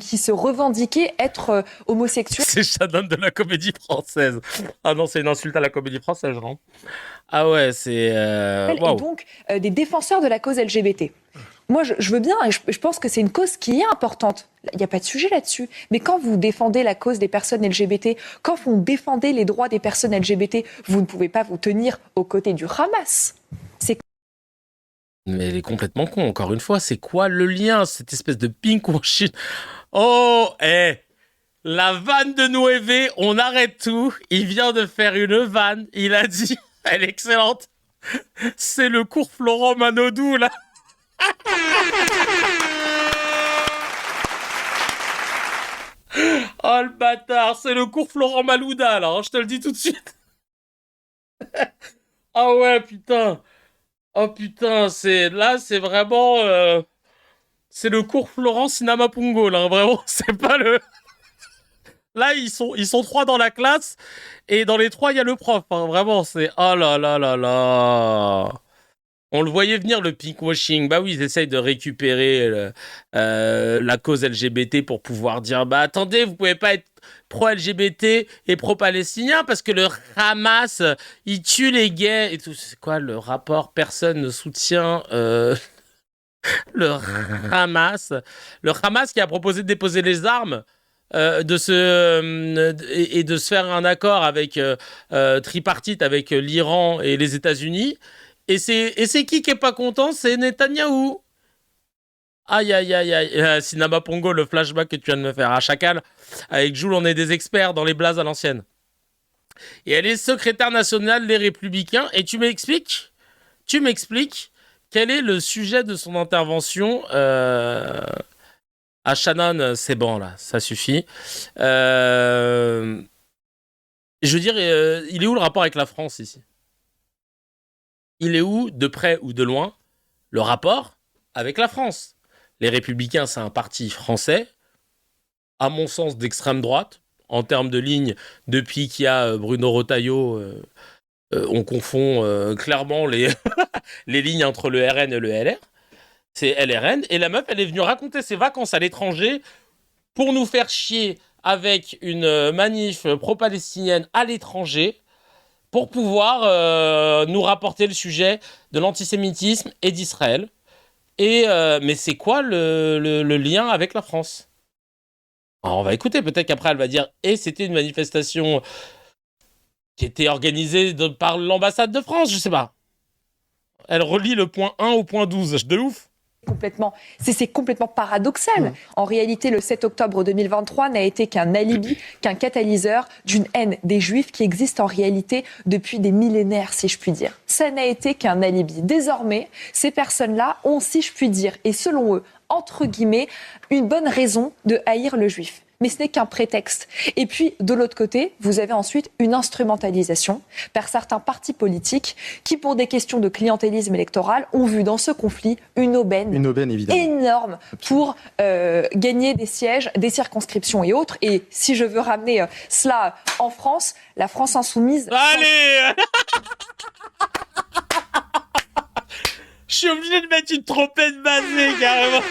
qui se revendiquaient être homosexuels. C'est Shannon de la Comédie Française. Ah non, c'est une insulte à la Comédie Française, non? Ah ouais, c'est... Et donc, des défenseurs de la cause LGBT. Moi, je veux bien, et je pense que c'est une cause qui est importante. Il n'y a pas de sujet là-dessus. Mais quand vous défendez la cause des personnes LGBT, quand vous défendez les droits des personnes LGBT, vous ne pouvez pas vous tenir aux côtés du Hamas. Mais elle est complètement con, encore une fois. C'est quoi le lien, cette espèce de pinkwashing? Oh, la vanne de Noévé, on arrête tout. Il vient de faire une vanne. Il a dit, elle est excellente. C'est le cours Florent Manodou, là. Oh, le bâtard. C'est le cours Florent Malouda, là. Je te le dis tout de suite. Ah ouais, putain. Oh putain, c'est vraiment c'est le cours Florent Sinamapungo là, vraiment, c'est pas le. Là, ils sont 3 dans la classe et dans les 3, il y a le prof, hein, vraiment, c'est oh là là là là. On le voyait venir, le pinkwashing. Bah oui, ils essayent de récupérer la cause LGBT pour pouvoir dire bah attendez, vous pouvez pas être pro-LGBT et pro-palestinien parce que le Hamas, il tue les gays et tout. C'est quoi le rapport? Personne ne soutient le Hamas. Le Hamas qui a proposé de déposer les armes. Et de se faire un accord avec tripartite avec l'Iran et les États-Unis. Et c'est qui est pas content? C'est Netanyahou. Aïe, aïe, aïe, aïe. Sinama Pongo, le flashback que tu viens de me faire. À Chacal, avec Jules, on est des experts dans les blazes à l'ancienne. Et elle est secrétaire nationale des Républicains. Et tu m'expliques quel est le sujet de son intervention à Shannon, c'est bon, là, ça suffit. Je veux dire, il est où le rapport avec la France, ici? Il est où, de près ou de loin, le rapport avec la France? Les Républicains, c'est un parti français, à mon sens d'extrême droite, en termes de ligne, depuis qu'il y a Bruno Retailleau, on confond clairement les, les lignes entre le RN et le LR. C'est LRN, et la meuf, elle est venue raconter ses vacances à l'étranger pour nous faire chier avec une manif pro-palestinienne à l'étranger, pour pouvoir nous rapporter le sujet de l'antisémitisme et d'Israël. Mais c'est quoi le lien avec la France? Alors on va écouter, peut-être qu'après elle va dire « Et c'était une manifestation qui était organisée par l'ambassade de France », je sais pas. Elle relie le point 1 au point 12, de ouf. C'est complètement paradoxal. En réalité, le 7 octobre 2023 n'a été qu'un alibi, qu'un catalyseur d'une haine des Juifs qui existe en réalité depuis des millénaires, si je puis dire. Ça n'a été qu'un alibi. Désormais, ces personnes-là ont, si je puis dire, et selon eux, entre guillemets, une bonne raison de haïr le Juif. Mais ce n'est qu'un prétexte. Et puis, de l'autre côté, vous avez ensuite une instrumentalisation par certains partis politiques qui, pour des questions de clientélisme électoral, ont vu dans ce conflit une aubaine énorme pour gagner des sièges, des circonscriptions et autres. Et si je veux ramener cela en France, la France insoumise... Allez Je suis obligé de mettre une trompette basée, carrément.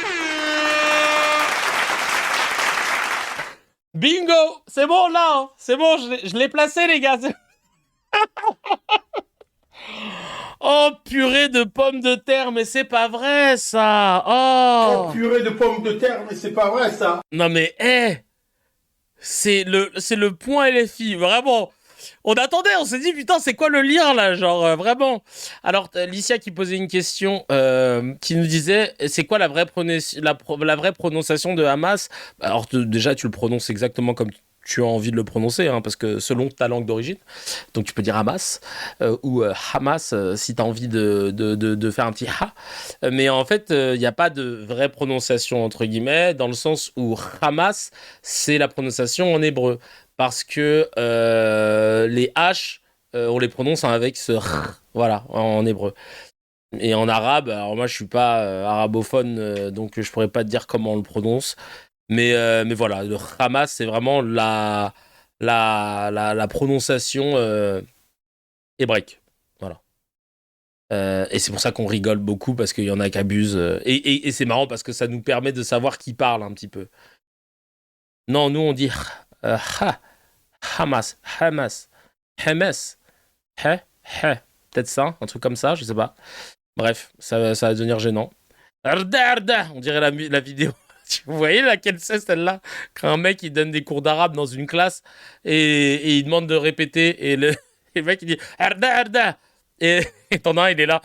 Bingo! C'est bon, là, hein. C'est bon, je l'ai placé, les gars. Oh, purée de pommes de terre, mais c'est pas vrai, ça. Oh, purée de pommes de terre, mais c'est pas vrai, ça. Non, mais, c'est le point LFI, vraiment. On attendait, on s'est dit, putain, c'est quoi le lien, là, genre, vraiment. Alors, Licia qui posait une question, qui nous disait, c'est quoi la vraie prononciation de Hamas? Alors, déjà, tu le prononces exactement comme tu as envie de le prononcer, hein, parce que selon ta langue d'origine, donc tu peux dire Hamas ou Hamas si tu as envie de faire un petit ha. Mais en fait, il n'y a pas de vraie prononciation entre guillemets, dans le sens où Hamas, c'est la prononciation en hébreu. Parce que les H, on les prononce avec ce r, voilà, en hébreu. Et en arabe, alors moi je suis pas arabophone, donc je pourrais pas te dire comment on le prononce. Mais voilà, le Hamas, c'est vraiment la prononciation hébraïque. Voilà. Et c'est pour ça qu'on rigole beaucoup, parce qu'il y en a qui abusent. Et c'est marrant parce que ça nous permet de savoir qui parle un petit peu. Non, nous on dit Hamas, Hamas, Hamas, peut-être ça, un truc comme ça, je sais pas. Bref, ça va devenir gênant. Arda, arda, on dirait la vidéo. Vous voyez laquelle c'est celle-là? Quand un mec il donne des cours d'arabe dans une classe et il demande de répéter et le mec il dit arda, arda. Et t'en as un, il est là.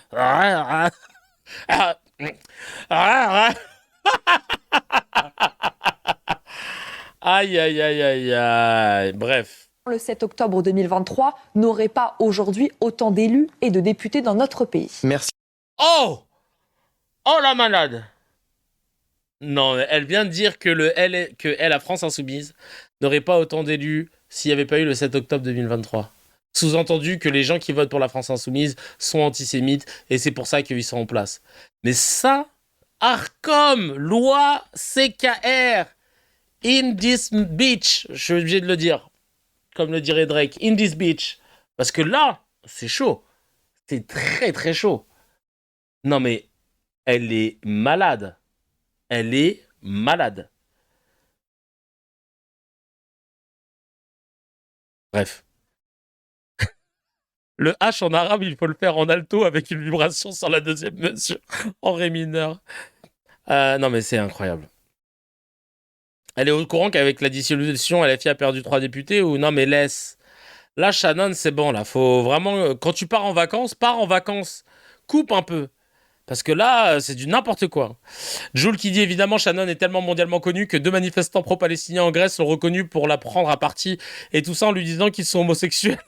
Aïe, aïe, aïe, aïe, aïe. Bref. Le 7 octobre 2023 n'aurait pas aujourd'hui autant d'élus et de députés dans notre pays. Merci. Oh la malade. Non, elle vient de dire que la France Insoumise, n'aurait pas autant d'élus s'il n'y avait pas eu le 7 octobre 2023. Sous-entendu que les gens qui votent pour la France Insoumise sont antisémites et c'est pour ça qu'ils sont en place. Mais ça, Arcom, loi CKR, in this bitch, je suis obligé de le dire, comme le dirait Drake, in this bitch. Parce que là, c'est chaud. C'est très très chaud. Non mais, elle est malade. Elle est malade. Bref. Le H en arabe, il faut le faire en alto avec une vibration sur la deuxième mesure, en ré mineur. Non mais c'est incroyable. Elle est au courant qu'avec la dissolution, LFI a perdu 3 députés ou non mais laisse. Là, Shannon, c'est bon, là. Faut vraiment... Quand tu pars en vacances, coupe un peu. Parce que là, c'est du n'importe quoi. Jules qui dit, évidemment, Shannon est tellement mondialement connu que 2 manifestants pro-palestiniens en Grèce sont reconnus pour la prendre à partie. Et tout ça en lui disant qu'ils sont homosexuels.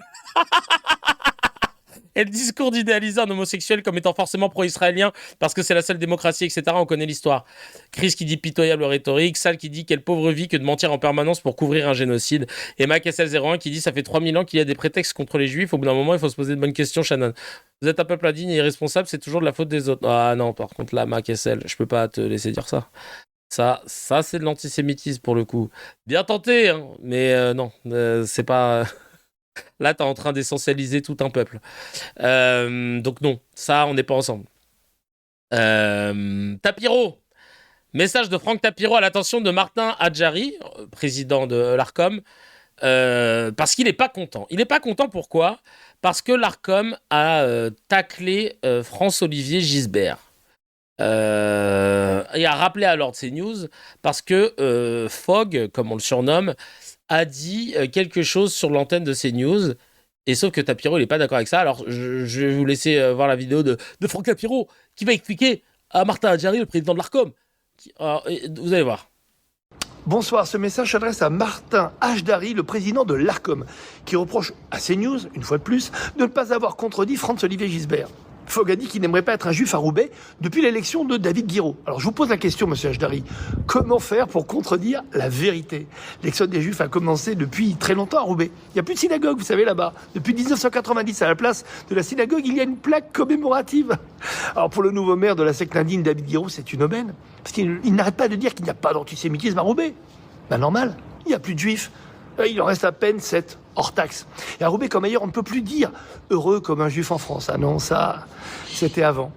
Et le discours d'idéaliser un homosexuel comme étant forcément pro-israélien parce que c'est la seule démocratie, etc. On connaît l'histoire. Chris qui dit pitoyable rhétorique. Sal qui dit quelle pauvre vie que de mentir en permanence pour couvrir un génocide. Et MacSL01 qui dit ça fait 3000 ans qu'il y a des prétextes contre les juifs. Au bout d'un moment, il faut se poser de bonnes questions, Shannon. Vous êtes un peuple indigne et irresponsable, c'est toujours de la faute des autres. Ah non, par contre, là, MacSL, je peux pas te laisser dire ça. Ça c'est de l'antisémitisme pour le coup. Bien tenté, hein, mais non, c'est pas... Là, t'es en train d'essentialiser tout un peuple. Donc non, ça, on n'est pas ensemble. Tapiro. Message de Franck Tapiro à l'attention de Martin Hadjari, président de l'Arcom, parce qu'il n'est pas content. Il n'est pas content, pourquoi ? Parce que l'Arcom a taclé France-Olivier Gisbert. Et a rappelé à l'ordre CNews, parce que Fogg, comme on le surnomme, a dit quelque chose sur l'antenne de CNews, et sauf que Tapiro il n'est pas d'accord avec ça. Alors je vais vous laisser voir la vidéo de Franck Tapiro qui va expliquer à Martin Hadjari, le président de l'Arcom. Alors, vous allez voir. Bonsoir, ce message s'adresse à Martin Hadjari, le président de l'Arcom, qui reproche à CNews, une fois de plus, de ne pas avoir contredit Franz-Olivier Gisbert. Fogg a dit qu'il n'aimerait pas être un juif à Roubaix depuis l'élection de David Guiraud. Alors je vous pose la question, monsieur Hadjari, comment faire pour contredire la vérité ? L'exode des juifs a commencé depuis très longtemps à Roubaix. Il n'y a plus de synagogue, vous savez, là-bas. Depuis 1990, à la place de la synagogue, il y a une plaque commémorative. Alors pour le nouveau maire de la secte indigne, David Guiraud, c'est une aubaine. Parce qu'il n'arrête pas de dire qu'il n'y a pas d'antisémitisme à Roubaix. Ben normal, il n'y a plus de juifs. Il en reste à peine 7 hors taxe. Et à Roubaix, comme ailleurs, on ne peut plus dire heureux comme un juif en France. Ah non, ça, c'était avant.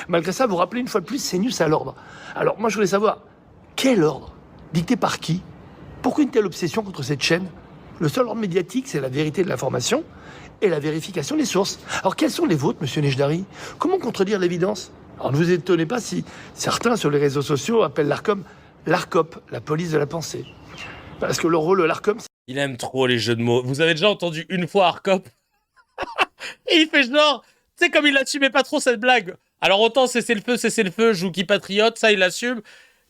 Malgré ça, vous rappelez une fois de plus, CNews à l'ordre. Alors moi, je voulais savoir, quel ordre ? Dicté par qui ? Pourquoi une telle obsession contre cette chaîne ? Le seul ordre médiatique, c'est la vérité de l'information et la vérification des sources. Alors quels sont les vôtres, monsieur Hadjari ? Comment contredire l'évidence ? Alors ne vous étonnez pas si certains sur les réseaux sociaux appellent l'Arcom l'Arcop, la police de la pensée. Parce que le rôle de l'Arcom, il aime trop les jeux de mots. Vous avez déjà entendu une fois Arcop ? Et il fait genre, tu sais, comme il n'assumait pas trop cette blague. Alors autant cesser le feu, joue qui patriote, ça il l'assume.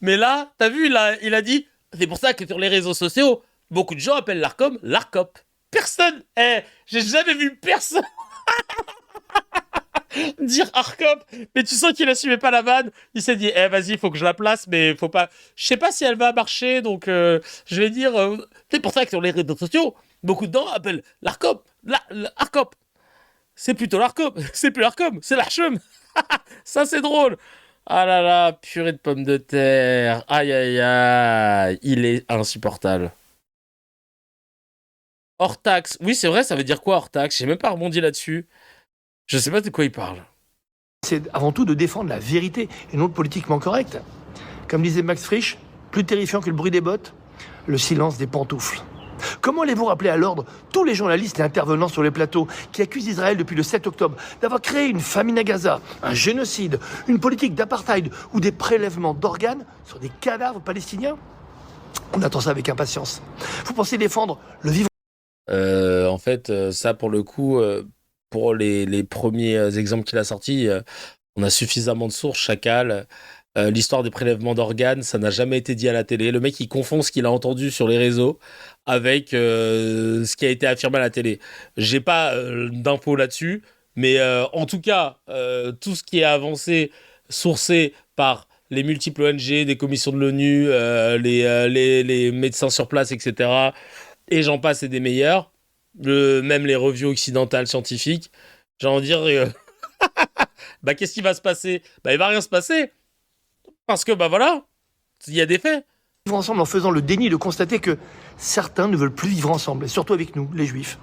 Mais là, t'as vu, il a dit, c'est pour ça que sur les réseaux sociaux, Beaucoup de gens appellent l'Arcom l'Arcop. Personne, j'ai jamais vu personne dire Arcop, mais tu sens qu'il assumait pas la vanne. Il s'est dit, vas-y, il faut que je la place, mais faut pas. Je sais pas si elle va marcher, donc je vais dire. C'est pour ça que sur les réseaux sociaux, beaucoup de gens appellent l'Arcop, l'Arcop. C'est plutôt l'Arcop, c'est plus l'Arcom, c'est l'Archem. Ça c'est drôle. Ah là là, purée de pommes de terre. Aïe aïe aïe, il est insupportable. Hors taxe. Oui, c'est vrai, ça veut dire quoi hors taxe? J'ai même pas rebondi là-dessus. Je sais pas de quoi il parle. C'est avant tout de défendre la vérité et non le politiquement correct. Comme disait Max Frisch, plus terrifiant que le bruit des bottes, le silence des pantoufles. Comment allez-vous rappeler à l'ordre tous les journalistes et intervenants sur les plateaux qui accusent Israël depuis le 7 octobre d'avoir créé une famine à Gaza, un génocide, une politique d'apartheid ou des prélèvements d'organes sur des cadavres palestiniens? On attend ça avec impatience. Vous pensez défendre le vivant? En fait, ça pour le coup, pour les premiers exemples qu'il a sortis, on a suffisamment de sources, Chacal. L'histoire des prélèvements d'organes, ça n'a jamais été dit à la télé. Le mec, il confond ce qu'il a entendu sur les réseaux avec ce qui a été affirmé à la télé. J'ai pas d'infos là-dessus, mais en tout cas, tout ce qui est avancé, sourcé par les multiples ONG, des commissions de l'ONU, les médecins sur place, etc., et j'en passe et des meilleurs, même les revues occidentales scientifiques, j'ai envie de dire, qu'est-ce qui va se passer? Il va rien se passer. Parce que, voilà, il y a des faits. Vivre ensemble en faisant le déni de constater que certains ne veulent plus vivre ensemble, et surtout avec nous, les Juifs.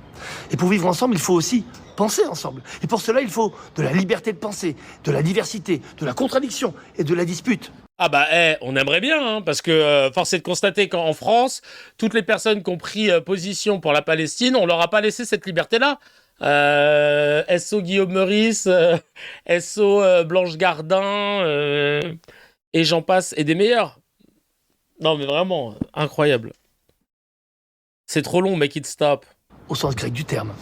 Et pour vivre ensemble, il faut aussi penser ensemble. Et pour cela, il faut de la liberté de penser, de la diversité, de la contradiction et de la dispute. On aimerait bien, parce que force est de constater qu'en France, toutes les personnes qui ont pris position pour la Palestine, on leur a pas laissé cette liberté-là. SO Guillaume Meurice, SO Blanche Gardin, et j'en passe, et des meilleurs. Non mais vraiment, incroyable. C'est trop long, make it stop. Au sens grec du terme.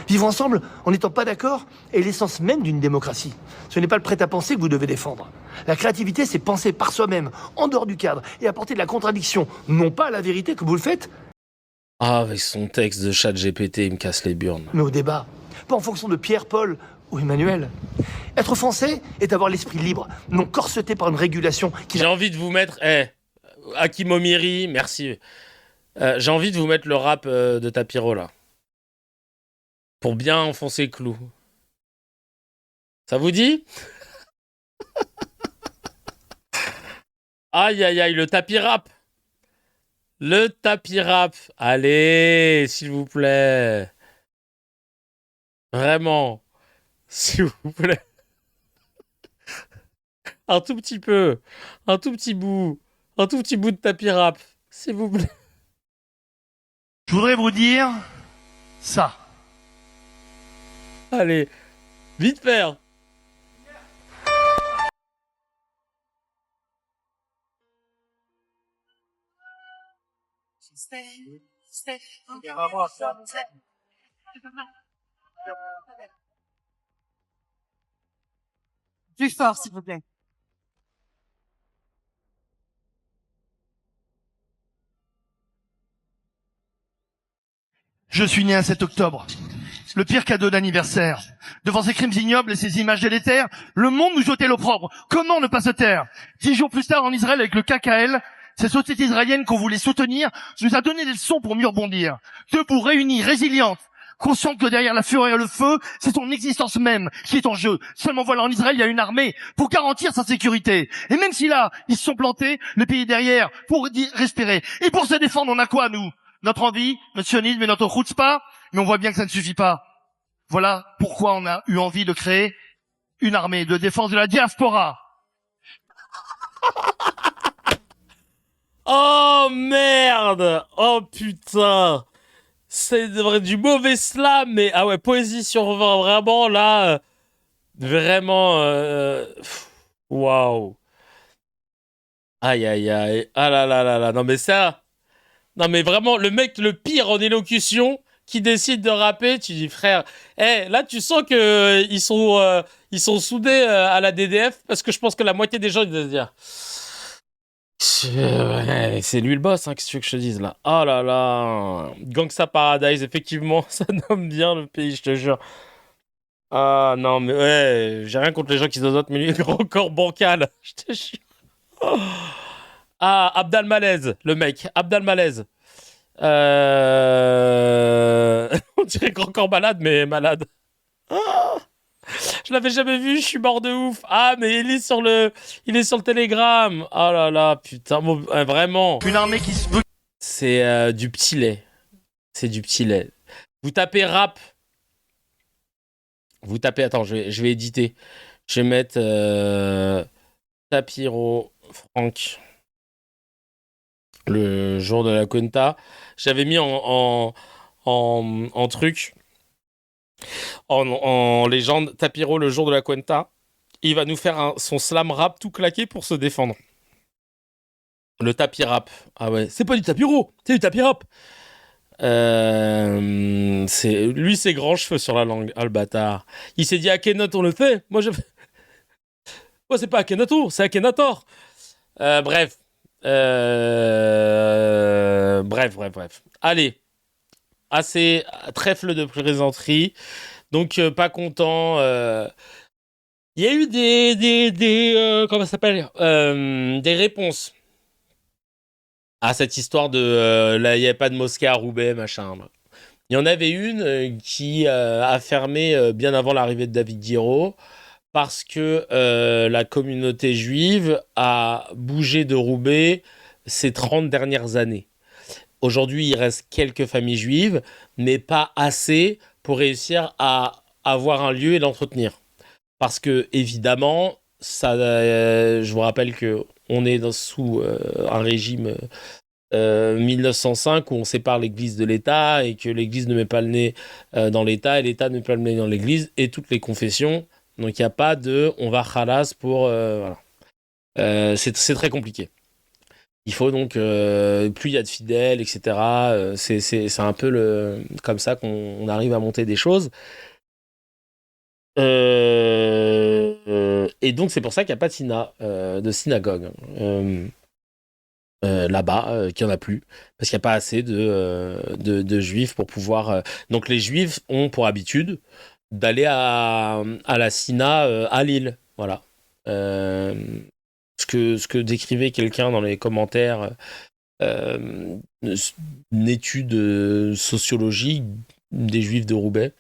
Vivre ensemble en n'étant pas d'accord est l'essence même d'une démocratie. Ce n'est pas le prêt-à-penser que vous devez défendre. La créativité, c'est penser par soi-même, en dehors du cadre, et apporter de la contradiction, non pas à la vérité que vous le faites. Avec son texte de ChatGPT, il me casse les burnes. Mais au débat, pas en fonction de Pierre, Paul ou Emmanuel. Être français est avoir l'esprit libre, non corseté par une régulation qui... J'ai envie de vous mettre... Hakim Omiri, merci. J'ai envie de vous mettre le rap de Tapiro, là. Pour bien enfoncer le clou. Ça vous dit? Aïe, aïe, aïe, le tapis rap. Le tapis rap. Allez, s'il vous plaît. Vraiment. S'il vous plaît. Un tout petit peu. Un tout petit bout. Un tout petit bout de tapis rap. S'il vous plaît. Je voudrais vous dire ça. Allez, vite faire. Plus fort, s'il vous plaît. Je suis né un 7 octobre. Le pire cadeau d'anniversaire. Devant ces crimes ignobles et ces images délétères, le monde nous jetait l'opprobre. Comment ne pas se taire? 10 jours plus tard, en Israël, avec le KKL, cette société israélienne qu'on voulait soutenir, nous a donné des leçons pour mieux rebondir. Debout, réunis, résiliente, consciente que derrière la fureur et le feu, c'est son existence même qui est en jeu. Seulement voilà, en Israël, il y a une armée pour garantir sa sécurité. Et même si là, ils se sont plantés, le pays est derrière pour respirer. Et pour se défendre, on a quoi, nous? Notre envie, notre sionisme et notre chutzpah, mais on voit bien que ça ne suffit pas. Voilà pourquoi on a eu envie de créer une armée de défense de la diaspora. Oh merde! Oh putain! C'est du mauvais slam, mais ah ouais, poésie sur 20, vraiment là, vraiment, waouh! Aïe aïe aïe, ah là là là là, non mais ça, non mais vraiment, le mec le pire en élocution qui décide de rapper, tu dis frère, là tu sens que ils sont soudés à la DDF, parce que je pense que la moitié des gens ils doivent se dire, c'est lui le boss, hein, qu'est-ce que tu veux que je te dise là? Oh là là, Gangsta Paradise, effectivement, ça nomme bien le pays, je te jure. Ah non, mais ouais, j'ai rien contre les gens qui se dotent, mais lui, record bancal, je te jure. Ah, Abdal Malaise, le mec, Abdal Malaise. On dirait Grand Corps Malade, mais malade. Ah, je l'avais jamais vu, je suis mort de ouf. Ah, mais il est sur le Telegram. Oh là là, putain, vraiment. Une armée qui se veut. C'est du petit lait. C'est du petit lait. Vous tapez rap. Vous tapez, attends, je vais éditer. Je vais mettre Tapiro Franck. Le jour de la Cuenta. J'avais mis en truc. En légende, Tapiro le jour de la Cuenta. Il va nous faire son slam rap tout claqué pour se défendre. Le tapis rap. Ah ouais, c'est pas du tapiro, c'est du tapis rap. Lui, c'est grands cheveux sur la langue. Ah, le bâtard. Il s'est dit Akhenaton on le fait. Moi, c'est pas Akhenaton, c'est Akhenator. Bref. Bref. Allez. Assez trèfle de plaisanterie. Donc, pas content. Il y a eu des comment ça s'appelle des réponses à cette histoire de là, il n'y avait pas de mosquée à Roubaix, machin. Il y en avait une qui a fermé bien avant l'arrivée de David Guiraud parce que la communauté juive a bougé de Roubaix ces 30 dernières années. Aujourd'hui, il reste quelques familles juives, mais pas assez pour réussir à avoir un lieu et l'entretenir. Parce que, évidemment, ça, je vous rappelle qu'on est sous un régime 1905 où on sépare l'Église de l'État et que l'Église ne met pas le nez dans l'État et l'État ne met pas le nez dans l'Église et toutes les confessions. Donc, il n'y a pas de « on va khalas » pour... voilà. C'est très compliqué. Il faut donc, plus il y a de fidèles, etc. C'est un peu comme ça qu'on arrive à monter des choses. Et donc, c'est pour ça qu'il n'y a pas de synagogue là-bas, qu'il n'y en a plus. Parce qu'il n'y a pas assez de juifs pour pouvoir... Donc, les juifs ont pour habitude d'aller à la Sina à Lille. Voilà. Ce que décrivait quelqu'un dans les commentaires, une étude sociologique des Juifs de Roubaix.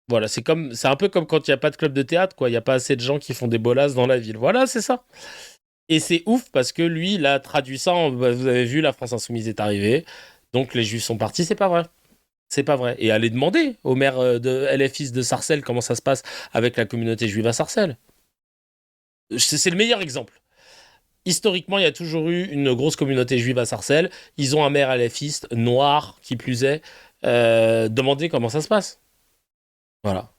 Voilà, c'est un peu comme quand il n'y a pas de club de théâtre, quoi. Il n'y a pas assez de gens qui font des bolasses dans la ville. Voilà, c'est ça. Et c'est ouf parce que lui, il a traduit ça vous avez vu, la France Insoumise est arrivée, donc les Juifs sont partis, c'est pas vrai. C'est pas vrai. Et allez demander au maire de LFIS de Sarcelles comment ça se passe avec la communauté juive à Sarcelles. C'est le meilleur exemple. Historiquement, il y a toujours eu une grosse communauté juive à Sarcelles. Ils ont un maire LFiste, noir, qui plus est. Demandez comment ça se passe. Voilà.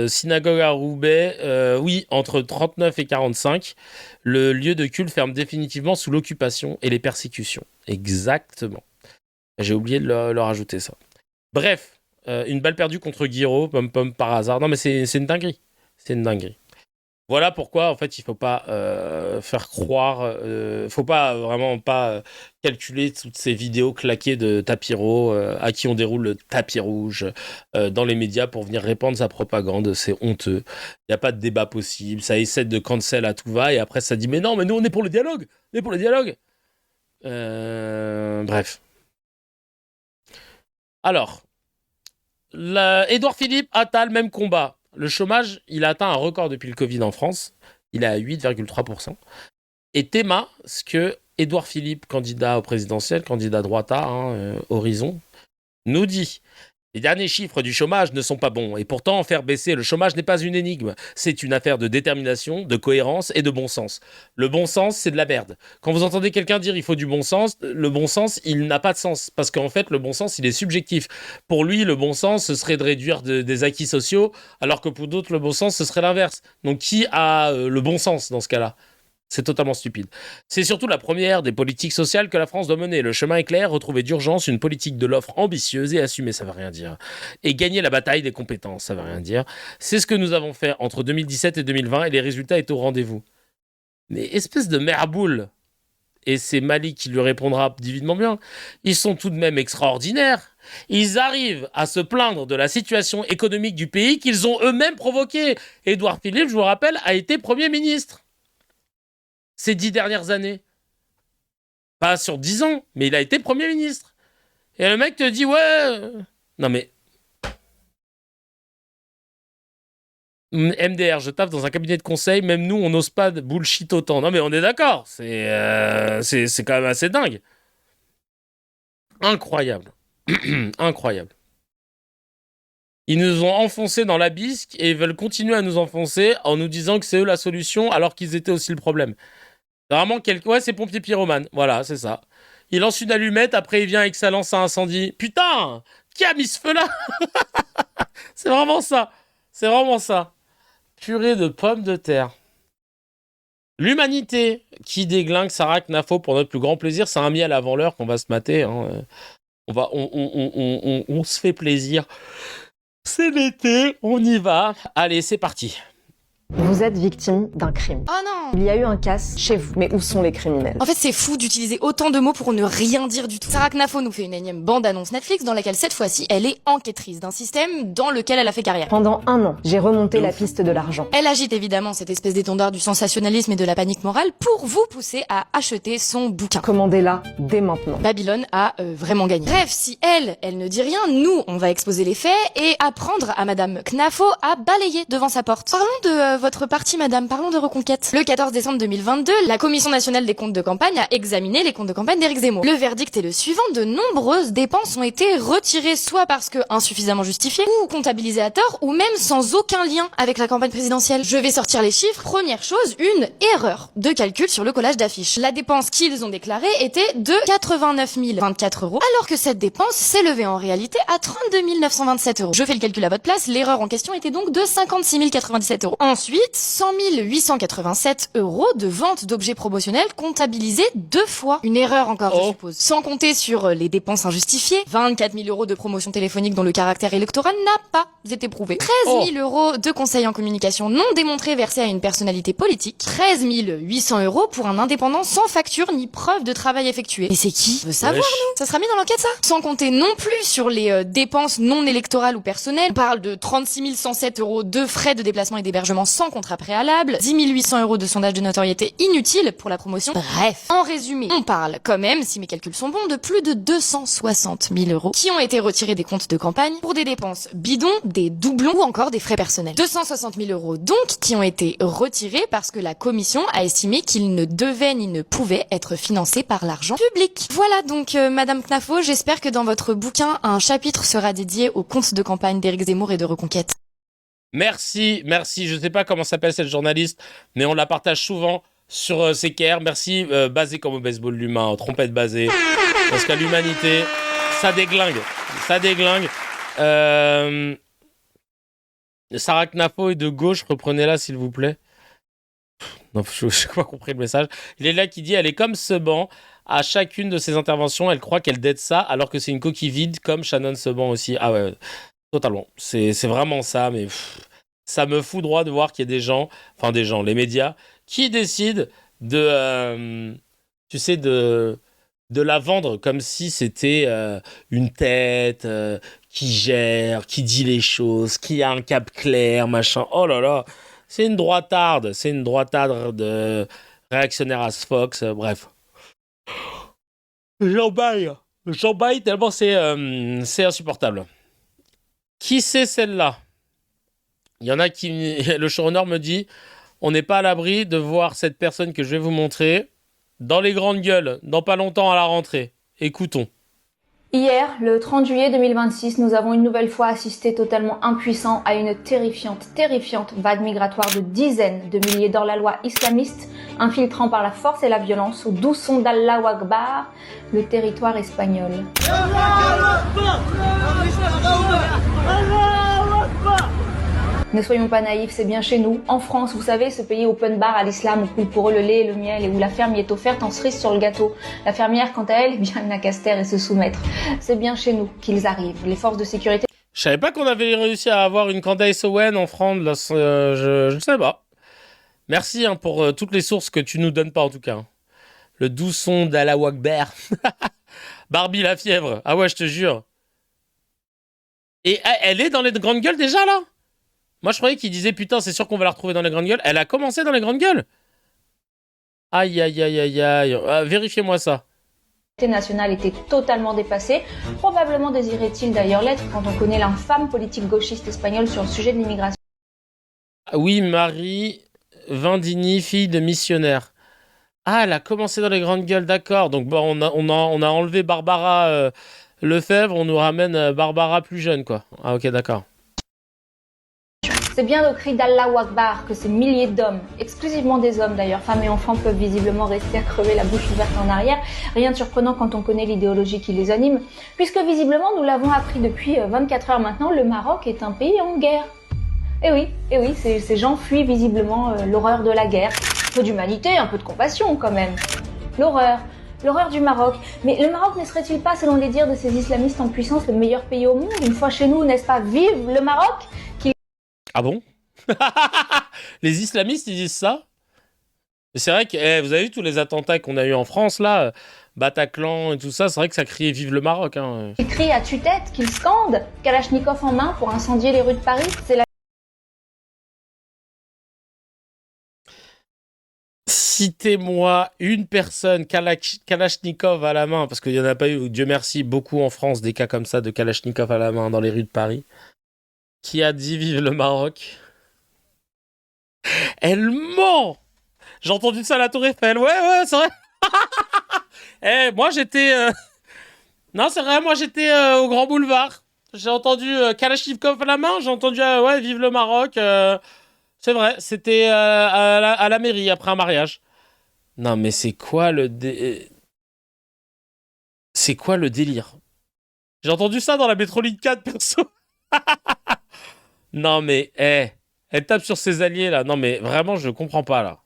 Synagogue à Roubaix, oui, entre 39 et 45, le lieu de culte ferme définitivement sous l'occupation et les persécutions. Exactement. J'ai oublié de leur ajouter ça. Bref, une balle perdue contre Guiraud, pom par hasard. Non, mais c'est une dinguerie. C'est une dinguerie. Voilà pourquoi, en fait, il ne faut pas faire croire... faut pas vraiment pas calculer toutes ces vidéos claquées de Tapiro à qui on déroule le tapis rouge dans les médias pour venir répandre sa propagande. C'est honteux. Il n'y a pas de débat possible. Ça essaie de cancel à tout va et après, ça dit « Mais non, mais nous, on est pour le dialogue. On est pour le dialogue. » Bref. Alors, Édouard Philippe, Attal, même combat. Le chômage, il a atteint un record depuis le Covid en France. Il est à 8,3%. Et Théma, ce que Édouard Philippe, candidat au présidentiel, candidat droitard, Horizon, nous dit. Les derniers chiffres du chômage ne sont pas bons. Et pourtant, faire baisser le chômage n'est pas une énigme. C'est une affaire de détermination, de cohérence et de bon sens. Le bon sens, c'est de la merde. Quand vous entendez quelqu'un dire il faut du bon sens, le bon sens, il n'a pas de sens. Parce qu'en fait, le bon sens, il est subjectif. Pour lui, le bon sens, ce serait de réduire des acquis sociaux, alors que pour d'autres, le bon sens, ce serait l'inverse. Donc, qui a le bon sens dans ce cas-là ? C'est totalement stupide. C'est surtout la première des politiques sociales que la France doit mener. Le chemin est clair, retrouver d'urgence une politique de l'offre ambitieuse et assumée, ça veut rien dire. Et gagner la bataille des compétences, ça veut rien dire. C'est ce que nous avons fait entre 2017 et 2020 et les résultats étaient au rendez-vous. Mais espèce de merboule, et c'est Mali qui lui répondra divinement bien, ils sont tout de même extraordinaires. Ils arrivent à se plaindre de la situation économique du pays qu'ils ont eux-mêmes provoquée. Édouard Philippe, je vous rappelle, a été Premier ministre ces 10 dernières années. Pas sur 10 ans, mais il a été Premier ministre. Et le mec te dit, ouais... Non mais... MDR, je taffe dans un cabinet de conseil, même nous, on n'ose pas de bullshit autant. Non mais on est d'accord, c'est quand même assez dingue. Incroyable. Incroyable. Ils nous ont enfoncés dans l'abysse et ils veulent continuer à nous enfoncer en nous disant que c'est eux la solution alors qu'ils étaient aussi le problème. Vraiment, ouais, c'est pompier pyromane. Voilà, c'est ça. Il lance une allumette, après il vient avec sa lance à incendie. Putain, qui a mis ce feu-là? C'est vraiment ça. C'est vraiment ça. Purée de pommes de terre. L'humanité qui déglingue Sarah Knafo pour notre plus grand plaisir. C'est un miel avant l'heure qu'on va se mater. Hein. On se fait plaisir. C'est l'été, on y va. Allez, c'est parti. Vous êtes victime d'un crime. Oh non! Il y a eu un casse chez vous. Mais où sont les criminels? En fait, c'est fou d'utiliser autant de mots pour ne rien dire du tout. Sarah Knafo nous fait une énième bande-annonce Netflix dans laquelle, cette fois-ci, elle est enquêtrice d'un système dans lequel elle a fait carrière. Pendant 1 an, j'ai remonté la piste de l'argent. Elle agite évidemment cette espèce d'étendard du sensationnalisme et de la panique morale pour vous pousser à acheter son bouquin. Commandez-la dès maintenant. Babylone a vraiment gagné. Bref, si elle ne dit rien, nous, on va exposer les faits et apprendre à Madame Knafo à balayer devant sa porte. Parlons de votre parti, madame, parlons de Reconquête. Le 14 décembre 2022, la Commission nationale des comptes de campagne a examiné les comptes de campagne d'Éric Zemmour. Le verdict est le suivant, de nombreuses dépenses ont été retirées, soit parce que insuffisamment justifiées, ou comptabilisées à tort, ou même sans aucun lien avec la campagne présidentielle. Je vais sortir les chiffres. Première chose, une erreur de calcul sur le collage d'affiches. La dépense qu'ils ont déclarée était de 89 024 €, alors que cette dépense s'élevait en réalité à 32 927 €. Je fais le calcul à votre place, l'erreur en question était donc de 56 097 €. Ensuite, 100 887 € de vente d'objets promotionnels comptabilisés 2 fois. Une erreur encore, je suppose. Sans compter sur les dépenses injustifiées, 24 000 € de promotion téléphonique dont le caractère électoral n'a pas été prouvé. 13 000 € de conseils en communication non démontrés versés à une personnalité politique. 13 800 € pour un indépendant sans facture ni preuve de travail effectué. Et c'est qui? On veut savoir, nous. Ça sera mis dans l'enquête, ça? Sans compter non plus sur les dépenses non électorales ou personnelles. On parle de 36 107 € de frais de déplacement et d'hébergement sans contrat préalable, 10 800 € de sondage de notoriété inutile pour la promotion. Bref, en résumé, on parle quand même, si mes calculs sont bons, de plus de 260 000 € qui ont été retirés des comptes de campagne pour des dépenses bidons, des doublons ou encore des frais personnels. 260 000 € donc qui ont été retirés parce que la commission a estimé qu'ils ne devaient ni ne pouvaient être financés par l'argent public. Voilà donc Madame Knafo, j'espère que dans votre bouquin, un chapitre sera dédié aux comptes de campagne d'Éric Zemmour et de Reconquête. Merci. Je sais pas comment s'appelle cette journaliste, mais on la partage souvent sur CKR. Merci, basé comme au baseball l'humain, trompette basée. Parce qu'à l'humanité, ça déglingue. Sarah Knafo est de gauche, reprenez-la s'il vous plaît. Non, je n'ai pas compris le message. Il est là qui dit, elle est comme Seban. À chacune de ses interventions, elle croit qu'elle dette ça, alors que c'est une coquille vide, comme Shannon Seban aussi. Ah ouais, totalement. C'est vraiment ça, mais ça me fout droit de voir qu'il y a des gens, les médias, qui décident de, de la vendre comme si c'était une tête qui gère, qui dit les choses, qui a un cap clair, machin. Oh là là, c'est une droitarde de réactionnaire as Fox, bref. J'en baille tellement c'est insupportable. Qui c'est celle-là? Il y en a qui... Le showrunner me dit, on n'est pas à l'abri de voir cette personne que je vais vous montrer dans les grandes gueules, dans pas longtemps à la rentrée. Écoutons. Hier, le 30 juillet 2026, nous avons une nouvelle fois assisté totalement impuissants à une terrifiante vague migratoire de dizaines de milliers d'hors-la-loi islamistes infiltrant par la force et la violence au doux son d'Allahu Akbar le territoire espagnol. Ne soyons pas naïfs, c'est bien chez nous. En France, vous savez, ce pays open bar à l'islam où coule pour eux le lait et le miel et où la ferme y est offerte en cerise sur le gâteau. La fermière, quant à elle, eh bien, elle n'a qu'à se taire et se soumettre. C'est bien chez nous qu'ils arrivent. Les forces de sécurité... Je savais pas qu'on avait réussi à avoir une Candace Owen en France, là, je ne sais pas. Merci pour toutes les sources que tu nous donnes pas en tout cas. Le doux son d'Allah Akbar. Barbie la fièvre. Ah ouais, je te jure. Et elle est dans les grandes gueules déjà là? Moi je croyais qu'il disait putain c'est sûr qu'on va la retrouver dans les grandes gueules. Elle a commencé dans les grandes gueules? Aïe aïe aïe aïe aïe. Vérifiez-moi ça. Nationale était totalement dépassée. Probablement désirait-il d'ailleurs l'être quand on connaît l'infâme politique gauchiste espagnole sur le sujet de l'immigration. Oui, Marie Vendini, fille de missionnaire. Ah, elle a commencé dans les grandes gueules, d'accord. Donc bon, on a enlevé Barbara Lefebvre, on nous ramène Barbara plus jeune, quoi. Ah ok, d'accord. C'est bien au cri d'Allah Akbar que ces milliers d'hommes, exclusivement des hommes d'ailleurs, femmes et enfants, peuvent visiblement rester à crever la bouche ouverte en arrière. Rien de surprenant quand on connaît l'idéologie qui les anime, puisque visiblement, nous l'avons appris depuis 24 heures maintenant, le Maroc est un pays en guerre. Et oui, ces gens fuient visiblement l'horreur de la guerre. Un peu d'humanité, un peu de compassion quand même. L'horreur du Maroc. Mais le Maroc ne serait-il pas, selon les dires de ces islamistes en puissance, le meilleur pays au monde? Une fois chez nous, n'est-ce pas? Vive le Maroc qui... Ah bon? Les islamistes, ils disent ça? C'est vrai que vous avez vu tous les attentats qu'on a eu en France, là, Bataclan et tout ça, c'est vrai que ça criait vive le Maroc. Hein. Ils crient à tue-tête, qu'ils scandent, Kalachnikov en main pour incendier les rues de Paris. C'est la... Citez-moi une personne Kalachnikov à la main, parce qu'il n'y en a pas eu, Dieu merci, beaucoup en France, des cas comme ça de Kalachnikov à la main dans les rues de Paris, qui a dit vive le Maroc. Elle ment! J'ai entendu ça à la Tour Eiffel. Ouais, c'est vrai. Moi j'étais... Non, c'est vrai, moi j'étais au Grand Boulevard. J'ai entendu Kalachnikov à la main, j'ai entendu ouais, vive le Maroc. C'est vrai, c'était à la mairie après un mariage. Non, mais c'est quoi le C'est quoi le délire? J'ai entendu ça dans la Métroline 4, perso. Non, mais, elle tape sur ses alliés, là. Non, mais vraiment, je comprends pas, là.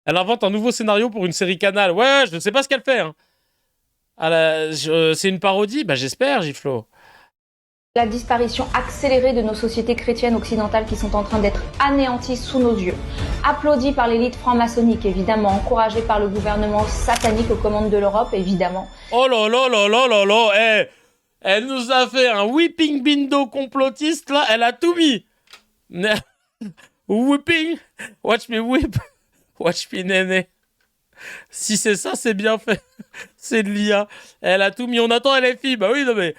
Elle invente un nouveau scénario pour une série Canal. Ouais, je ne sais pas ce qu'elle fait, hein. C'est une parodie? Bah, j'espère, Giflo. La disparition accélérée de nos sociétés chrétiennes occidentales qui sont en train d'être anéanties sous nos yeux. Applaudie par l'élite franc-maçonnique, évidemment. Encouragée par le gouvernement satanique aux commandes de l'Europe, évidemment. Oh là là là là là là, elle nous a fait un whipping bindo complotiste, là. Elle a tout mis. Whipping. Watch me whip. Watch me néné. Si c'est ça, c'est bien fait. C'est de l'IA. Elle a tout mis. On attend LFI. Bah oui, non mais...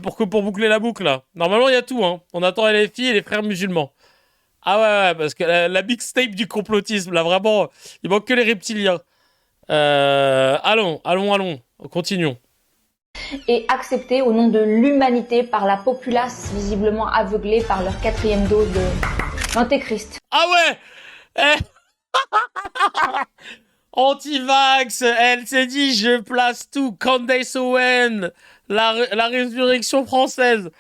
Pour boucler la boucle, là. Normalement, il y a tout, hein. On attend LFI et les frères musulmans. Ah ouais, parce que la mixtape du complotisme, là, vraiment, il manque que les reptiliens. Allons. Continuons. Et accepté au nom de l'humanité par la populace visiblement aveuglée par leur 4e dose de l'antéchrist. Ah ouais. Anti-vax, elle s'est dit je place tout. Candace Owen, la résurrection française.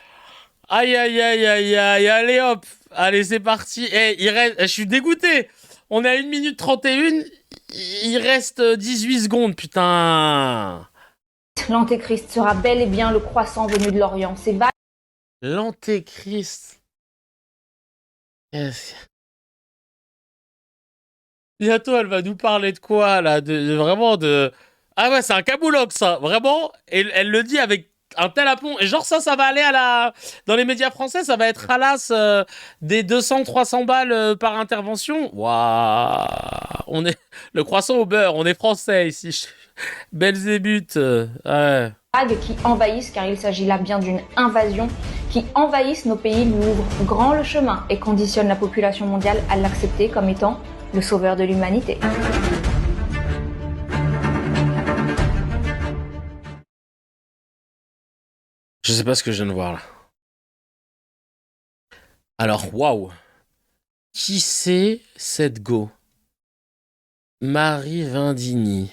Aïe, allez hop. Allez, c'est parti. Il reste... Je suis dégoûté. On est à 1 minute 31. Il reste 18 secondes, putain. L'antéchrist sera bel et bien le croissant venu de l'Orient. C'est vague. L'antéchrist. Yes. Bientôt, elle va nous parler de quoi, là? Vraiment de... Ah ouais, c'est un caboulogue, ça. Vraiment. Et elle le dit avec un tel aplomb. Et genre, ça va aller dans les médias français, ça va être à l'as des 200-300 balles par intervention. Waouh. On est... Le croissant au beurre. On est français, ici. Belzébuth. Ouais. Qui envahissent, car il s'agit là bien d'une invasion, qui envahissent nos pays, lui ouvrent grand le chemin et conditionnent la population mondiale à l'accepter comme étant le sauveur de l'humanité. Je sais pas ce que je viens de voir là. Alors, waouh. Qui c'est cette go? Marie Vendini.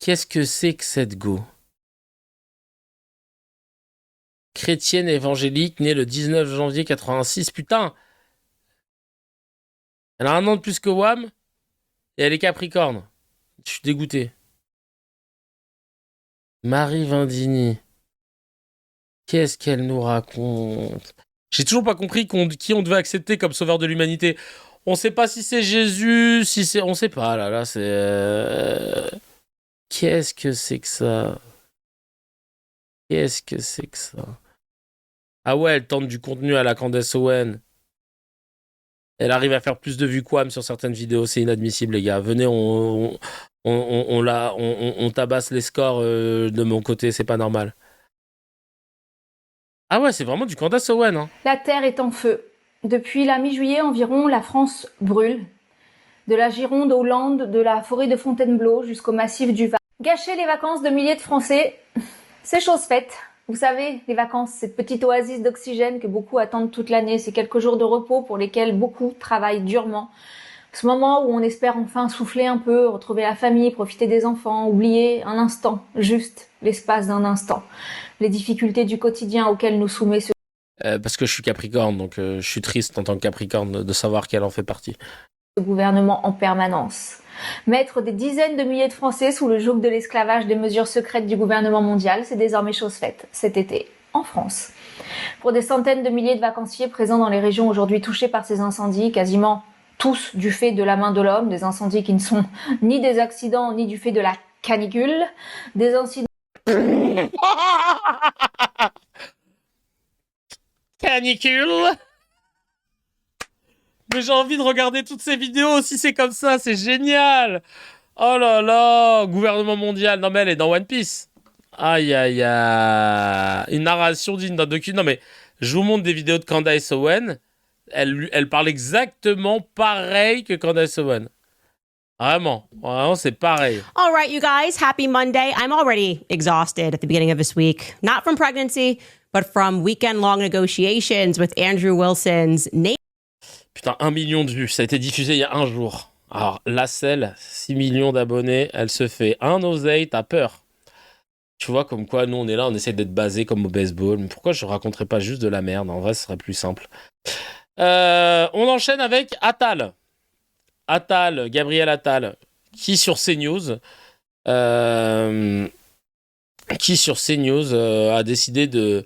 Qu'est-ce que c'est que cette go? chrétienne évangélique, née le 19 janvier 86. Putain. Elle a un an de plus que Wham et elle est Capricorne. Je suis dégoûté. Marie Vindini. Qu'est-ce qu'elle nous raconte? J'ai toujours pas compris qui on devait accepter comme sauveur de l'humanité. On sait pas si c'est Jésus, si c'est... On sait pas, là, c'est... Qu'est-ce que c'est que ça? Qu'est-ce que c'est que ça? Ah ouais, elle tente du contenu à la Candace Owen. Elle arrive à faire plus de vues qu'Wham sur certaines vidéos, c'est inadmissible, les gars. Venez, on tabasse les scores de mon côté, c'est pas normal. Ah ouais, c'est vraiment du Candace Owen. Hein. La Terre est en feu. Depuis la mi-juillet environ, la France brûle. De la Gironde aux Landes, de la forêt de Fontainebleau jusqu'au massif du Var. Gâcher les vacances de milliers de Français, c'est chose faite. Vous savez, les vacances, cette petite oasis d'oxygène que beaucoup attendent toute l'année, ces quelques jours de repos pour lesquels beaucoup travaillent durement. Ce moment où on espère enfin souffler un peu, retrouver la famille, profiter des enfants, oublier un instant, juste l'espace d'un instant. Les difficultés du quotidien auxquelles nous soumet ce parce que je suis Capricorne, donc je suis triste en tant que Capricorne de savoir qu'elle en fait partie. Gouvernement en permanence. Mettre des dizaines de milliers de Français sous le joug de l'esclavage des mesures secrètes du gouvernement mondial, c'est désormais chose faite cet été en France. Pour des centaines de milliers de vacanciers présents dans les régions aujourd'hui touchées par ces incendies, quasiment tous du fait de la main de l'homme, des incendies qui ne sont ni des accidents ni du fait de la canicule, des incidents Canicule. Mais j'ai envie de regarder toutes ces vidéos si c'est comme ça, c'est génial. Oh là là, gouvernement mondial. Non mais elle est dans One Piece. Aïe aïe aïe. Une narration digne d'un docu. Non mais je vous montre des vidéos de Candace Owen. Elle parle exactement pareil que Candace Owen. Vraiment, c'est pareil. All right, you guys, happy Monday. I'm already exhausted at the beginning of this week. Not from pregnancy, but from weekend-long negotiations with Andrew Wilson's name. Putain, 1 million de vues. Ça a été diffusé il y a un jour. Alors, la selle, 6 millions d'abonnés, elle se fait un oseille, t'as peur. Tu vois, comme quoi, nous, on est là, on essaie d'être basé comme au baseball. Mais pourquoi je raconterais pas juste de la merde? En vrai, ce serait plus simple. On enchaîne avec Attal. Gabriel Attal, qui sur CNews, a décidé de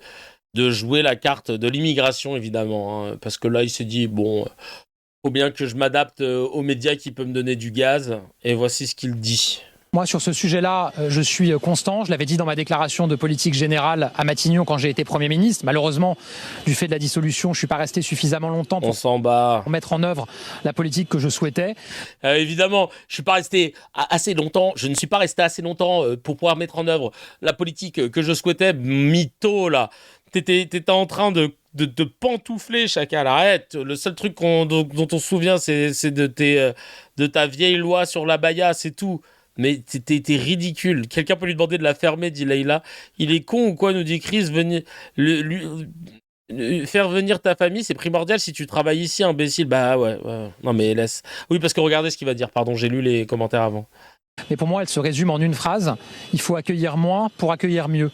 jouer la carte de l'immigration, évidemment. Hein, parce que là, il s'est dit, bon, faut bien que je m'adapte aux médias qui peuvent me donner du gaz. Et voici ce qu'il dit. Moi, sur ce sujet-là, je suis constant. Je l'avais dit dans ma déclaration de politique générale à Matignon quand j'ai été Premier ministre. Malheureusement, du fait de la dissolution, je ne suis pas resté suffisamment longtemps pour mettre en œuvre la politique que je souhaitais. Évidemment, je ne suis pas resté assez longtemps pour pouvoir mettre en œuvre la politique que je souhaitais. Mytho, là. T'étais en train de pantoufler, Chacal. Arrête. Le seul truc dont on se souvient, c'est de ta vieille loi sur la baya, c'est tout. Mais t'es ridicule. Quelqu'un peut lui demander de la fermer, dit Leïla. Il est con ou quoi, nous dit Chris. Faire venir ta famille, c'est primordial si tu travailles ici, imbécile. Bah ouais. Non mais laisse. Oui, parce que regardez ce qu'il va dire. Pardon, j'ai lu les commentaires avant. Mais pour moi, elle se résume en une phrase. Il faut accueillir moins pour accueillir mieux.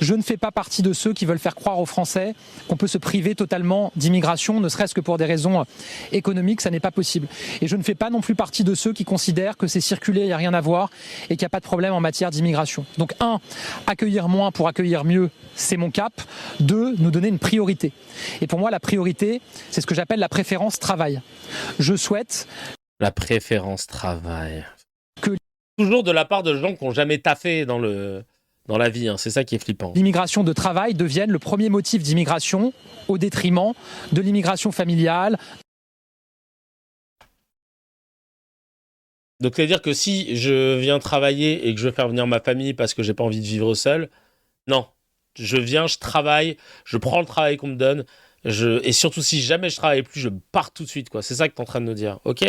Je ne fais pas partie de ceux qui veulent faire croire aux Français qu'on peut se priver totalement d'immigration, ne serait-ce que pour des raisons économiques, ça n'est pas possible. Et je ne fais pas non plus partie de ceux qui considèrent que c'est circulé, il n'y a rien à voir et qu'il n'y a pas de problème en matière d'immigration. Donc 1, accueillir moins pour accueillir mieux, c'est mon cap. 2, nous donner une priorité. Et pour moi, la priorité, c'est ce que j'appelle la préférence travail. Je souhaite... La préférence travail. Toujours de la part de gens qui n'ont jamais taffé dans la vie, hein. C'est ça qui est flippant. L'immigration de travail devienne le premier motif d'immigration au détriment de l'immigration familiale. Donc c'est-à-dire que si je viens travailler et que je veux faire venir ma famille parce que j'ai pas envie de vivre seul, non. Je viens, je travaille, je prends le travail qu'on me donne, et surtout si jamais je travaille plus, je pars tout de suite, quoi. C'est ça que t'es en train de nous dire. Ok,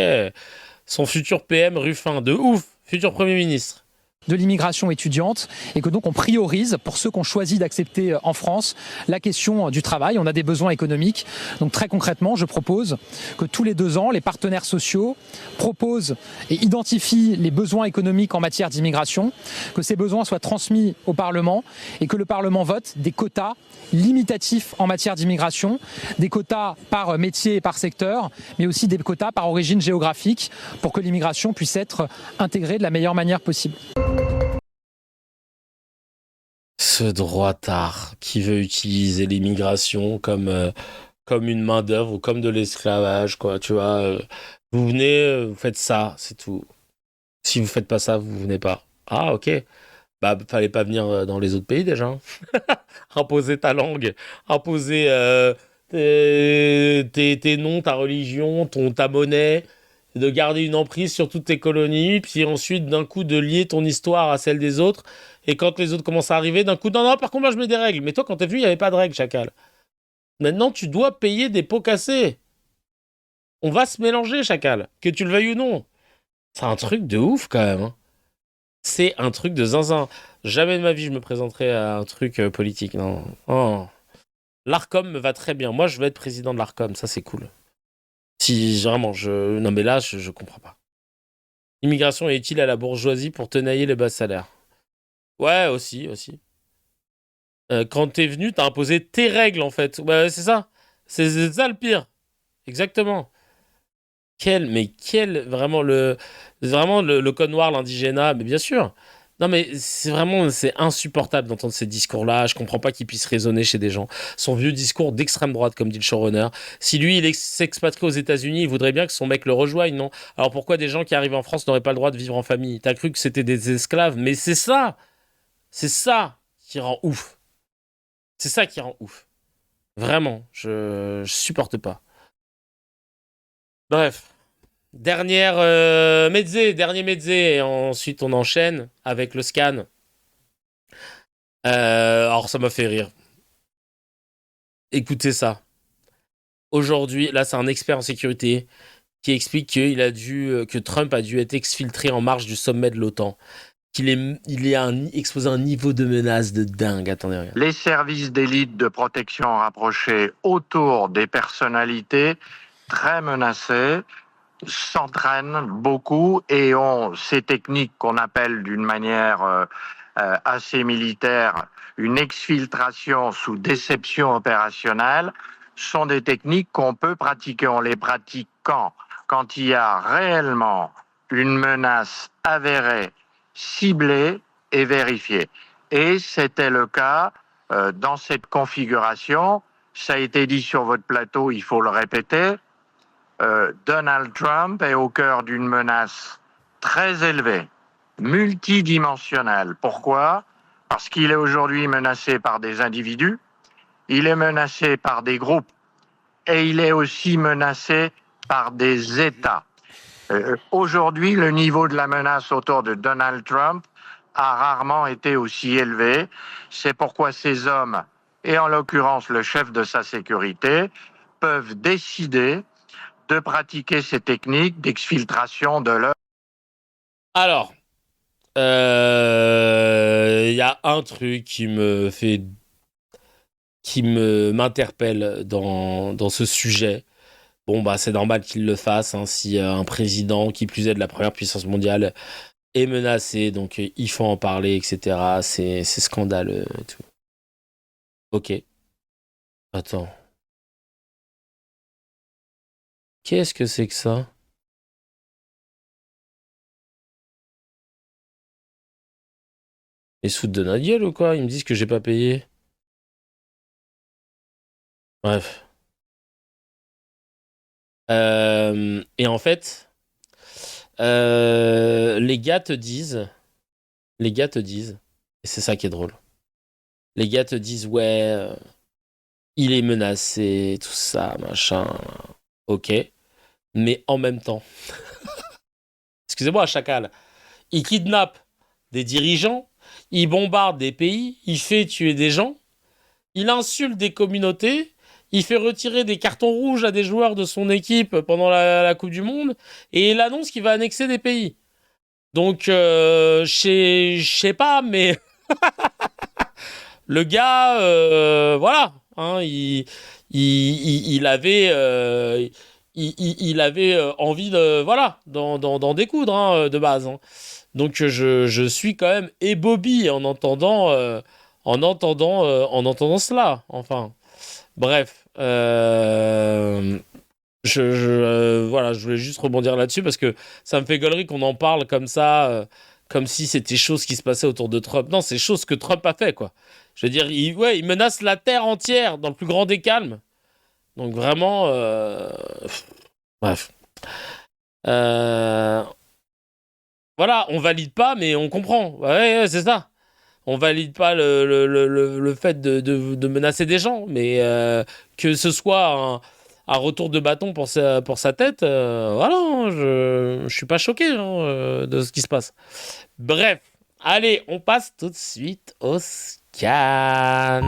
son futur PM Ruffin, de ouf. Futur Premier ministre. de l'immigration étudiante et que donc on priorise pour ceux qui ont choisi d'accepter en France la question du travail. On a des besoins économiques. Donc très concrètement, je propose que tous les 2 ans, les partenaires sociaux proposent et identifient les besoins économiques en matière d'immigration, que ces besoins soient transmis au Parlement et que le Parlement vote des quotas limitatifs en matière d'immigration, des quotas par métier et par secteur, mais aussi des quotas par origine géographique pour que l'immigration puisse être intégrée de la meilleure manière possible. Ce droitard qui veut utiliser l'immigration comme une main-d'œuvre ou comme de l'esclavage, quoi. Tu vois, vous venez, vous faites ça, c'est tout. Si vous faites pas ça, vous venez pas. Ah, ok. Bah, fallait pas venir dans les autres pays déjà. Hein. Imposer ta langue, imposer tes noms, ta religion, ta monnaie, de garder une emprise sur toutes tes colonies, puis ensuite d'un coup de lier ton histoire à celle des autres, et quand les autres commencent à arriver, d'un coup, non, par contre moi je mets des règles. Mais toi quand t'es venu, il n'y avait pas de règles, chacal. Maintenant tu dois payer des pots cassés. On va se mélanger, chacal, que tu le veuilles ou non. C'est un truc de ouf quand même. Hein. C'est un truc de zinzin. Jamais de ma vie je me présenterai à un truc politique, non. Oh. L'Arcom me va très bien. Moi je veux être président de l'Arcom, ça c'est cool. Si vraiment, non mais là, je comprends pas. L'immigration est utile à la bourgeoisie pour tenailler les bas salaires. Ouais, aussi. Quand t'es venu, t'as imposé tes règles, en fait. Ouais, c'est ça. C'est ça le pire. Exactement. Vraiment, le code noir, l'indigénat, mais bien sûr. Non mais c'est insupportable d'entendre ces discours-là. Je comprends pas qu'ils puissent résonner chez des gens. Son vieux discours d'extrême droite, comme dit le showrunner. Si lui, il s'expatrie aux États-Unis, il voudrait bien que son mec le rejoigne, non? Alors pourquoi des gens qui arrivent en France n'auraient pas le droit de vivre en famille? T'as cru que c'était des esclaves? Mais c'est ça qui rend ouf. C'est ça qui rend ouf. Vraiment, je supporte pas. Bref. Dernier mezzé, et ensuite on enchaîne avec le scan. Alors ça m'a fait rire. Écoutez ça. Aujourd'hui, là c'est un expert en sécurité qui explique que Trump a dû être exfiltré en marge du sommet de l'OTAN. Qu'il est exposé à un niveau de menace de dingue. Attendez, regarde. Les services d'élite de protection rapprochés autour des personnalités très menacées s'entraînent beaucoup et ont ces techniques qu'on appelle d'une manière assez militaire une exfiltration sous déception opérationnelle, sont des techniques qu'on peut pratiquer. On les pratique quand il y a réellement une menace avérée, ciblée et vérifiée. Et c'était le cas dans cette configuration. Ça a été dit sur votre plateau, il faut le répéter. Donald Trump est au cœur d'une menace très élevée, multidimensionnelle. Pourquoi ? Parce qu'il est aujourd'hui menacé par des individus, il est menacé par des groupes et il est aussi menacé par des États. Aujourd'hui, le niveau de la menace autour de Donald Trump a rarement été aussi élevé. C'est pourquoi ces hommes, et en l'occurrence le chef de sa sécurité, peuvent décider de pratiquer ces techniques d'exfiltration de leur... Alors, il y a un truc qui m'interpelle dans ce sujet. Bon, bah, c'est normal qu'il le fasse, hein, si un président, qui plus est de la première puissance mondiale, est menacé, donc il faut en parler, etc. C'est scandaleux et tout. Ok. Attends. Qu'est-ce que c'est que ça? Ils se foutent de notre gueule ou quoi? Ils me disent que j'ai pas payé. Bref. Et en fait, les gars te disent, et c'est ça qui est drôle, les gars te disent, ouais, il est menacé, tout ça, machin, ok, mais en même temps, excusez-moi, chacal, il kidnappe des dirigeants, il bombarde des pays, il fait tuer des gens, il insulte des communautés, il fait retirer des cartons rouges à des joueurs de son équipe pendant la Coupe du Monde, et il annonce qu'il va annexer des pays. Donc, je sais pas, mais le gars, voilà, hein, il avait envie de, voilà, d'en découdre, hein, de base. Hein. Donc, je suis quand même ébobie en entendant cela. Enfin, bref. Voilà, je voulais juste rebondir là-dessus parce que ça me fait gaulerie qu'on en parle comme ça, comme si c'était chose qui se passait autour de Trump. Non, c'est chose que Trump a fait, quoi. Je veux dire, il menace la terre entière dans le plus grand des calmes. Donc vraiment, bref. Voilà, on valide pas, mais on comprend. Ouais, c'est ça. On valide pas le fait de menacer des gens, mais que ce soit un retour de bâton pour sa tête, voilà, hein, je suis pas choqué de ce qui se passe. Bref, allez, on passe tout de suite au scan.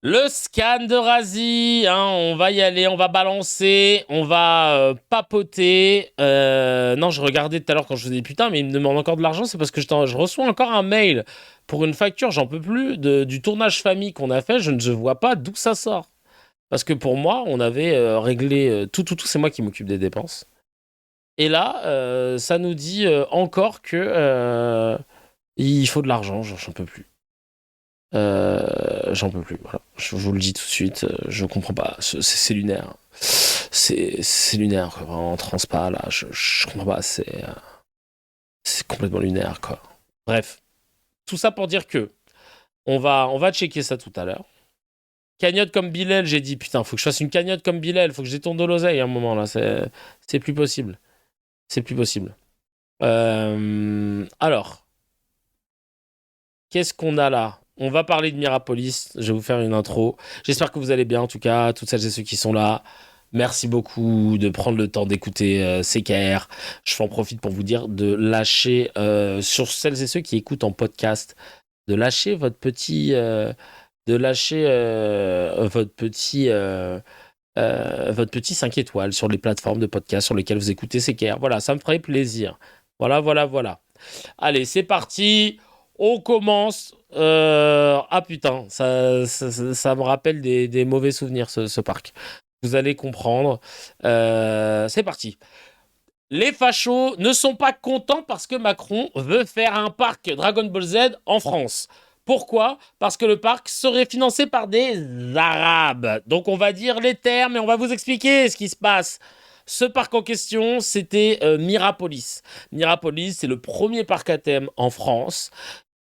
Le scan de Razi, hein, on va y aller, on va balancer, on va papoter. Non, je regardais tout à l'heure quand je faisais putain, mais il me demande encore de l'argent, c'est parce que je reçois encore un mail pour une facture, j'en peux plus, du tournage famille qu'on a fait, je ne vois pas d'où ça sort. Parce que pour moi, on avait réglé tout, c'est moi qui m'occupe des dépenses. Et là, ça nous dit encore que il faut de l'argent, j'en peux plus. J'en peux plus, voilà. Je vous le dis tout de suite, je comprends pas, c'est lunaire. C'est lunaire, quoi. Vraiment, on transpa, là, je comprends pas, c'est complètement lunaire, quoi. Bref, tout ça pour dire que on va checker ça tout à l'heure. Cagnotte comme Bilal, j'ai dit, putain, faut que je fasse une cagnotte comme Bilal, faut que je détourne de l'oseille à un moment, là, c'est plus possible. C'est plus possible. Alors, qu'est-ce qu'on a là ? On va parler de Mirapolis, je vais vous faire une intro. J'espère que vous allez bien, en tout cas, toutes celles et ceux qui sont là. Merci beaucoup de prendre le temps d'écouter CKR. Je en profite pour vous dire de lâcher, sur celles et ceux qui écoutent en podcast, de lâcher votre petit 5 étoiles sur les plateformes de podcast sur lesquelles vous écoutez CKR. Voilà, ça me ferait plaisir. Voilà. Allez, c'est parti. On commence. Ah putain, ça me rappelle des mauvais souvenirs, ce parc. Vous allez comprendre. C'est parti. Les fachos ne sont pas contents parce que Macron veut faire un parc Dragon Ball Z en France. Pourquoi ? Parce que le parc serait financé par des Arabes. Donc on va dire les termes et on va vous expliquer ce qui se passe. Ce parc en question, c'était Mirapolis. Mirapolis, c'est le premier parc à thème en France.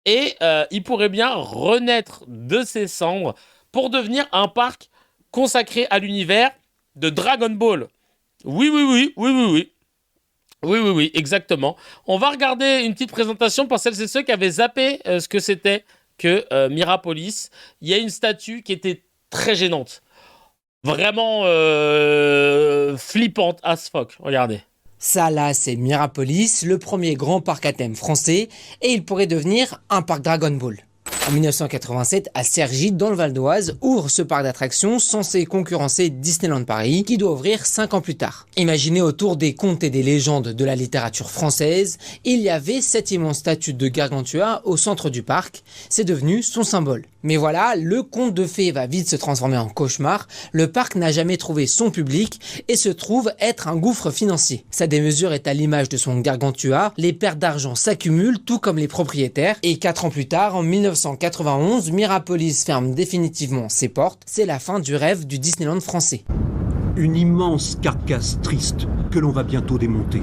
Et il pourrait bien renaître de ses cendres pour devenir un parc consacré à l'univers de Dragon Ball. Oui, exactement. On va regarder une petite présentation pour celles et ceux qui avaient zappé ce que c'était que Mirapolis. Il y a une statue qui était très gênante. Vraiment flippante as fuck. Regardez. Ça là, c'est Mirapolis, le premier grand parc à thème français, et il pourrait devenir un parc Dragon Ball. En 1987, à Cergy, dans le Val d'Oise, ouvre ce parc d'attractions censé concurrencer Disneyland Paris, qui doit ouvrir 5 ans plus tard. Imaginé autour des contes et des légendes de la littérature française, il y avait cette immense statue de Gargantua au centre du parc. C'est devenu son symbole. Mais voilà, le conte de fées va vite se transformer en cauchemar, le parc n'a jamais trouvé son public et se trouve être un gouffre financier. Sa démesure est à l'image de son Gargantua, les pertes d'argent s'accumulent tout comme les propriétaires, et 4 ans plus tard, en 1991, Mirapolis ferme définitivement ses portes, c'est la fin du rêve du Disneyland français. Une immense carcasse triste que l'on va bientôt démonter.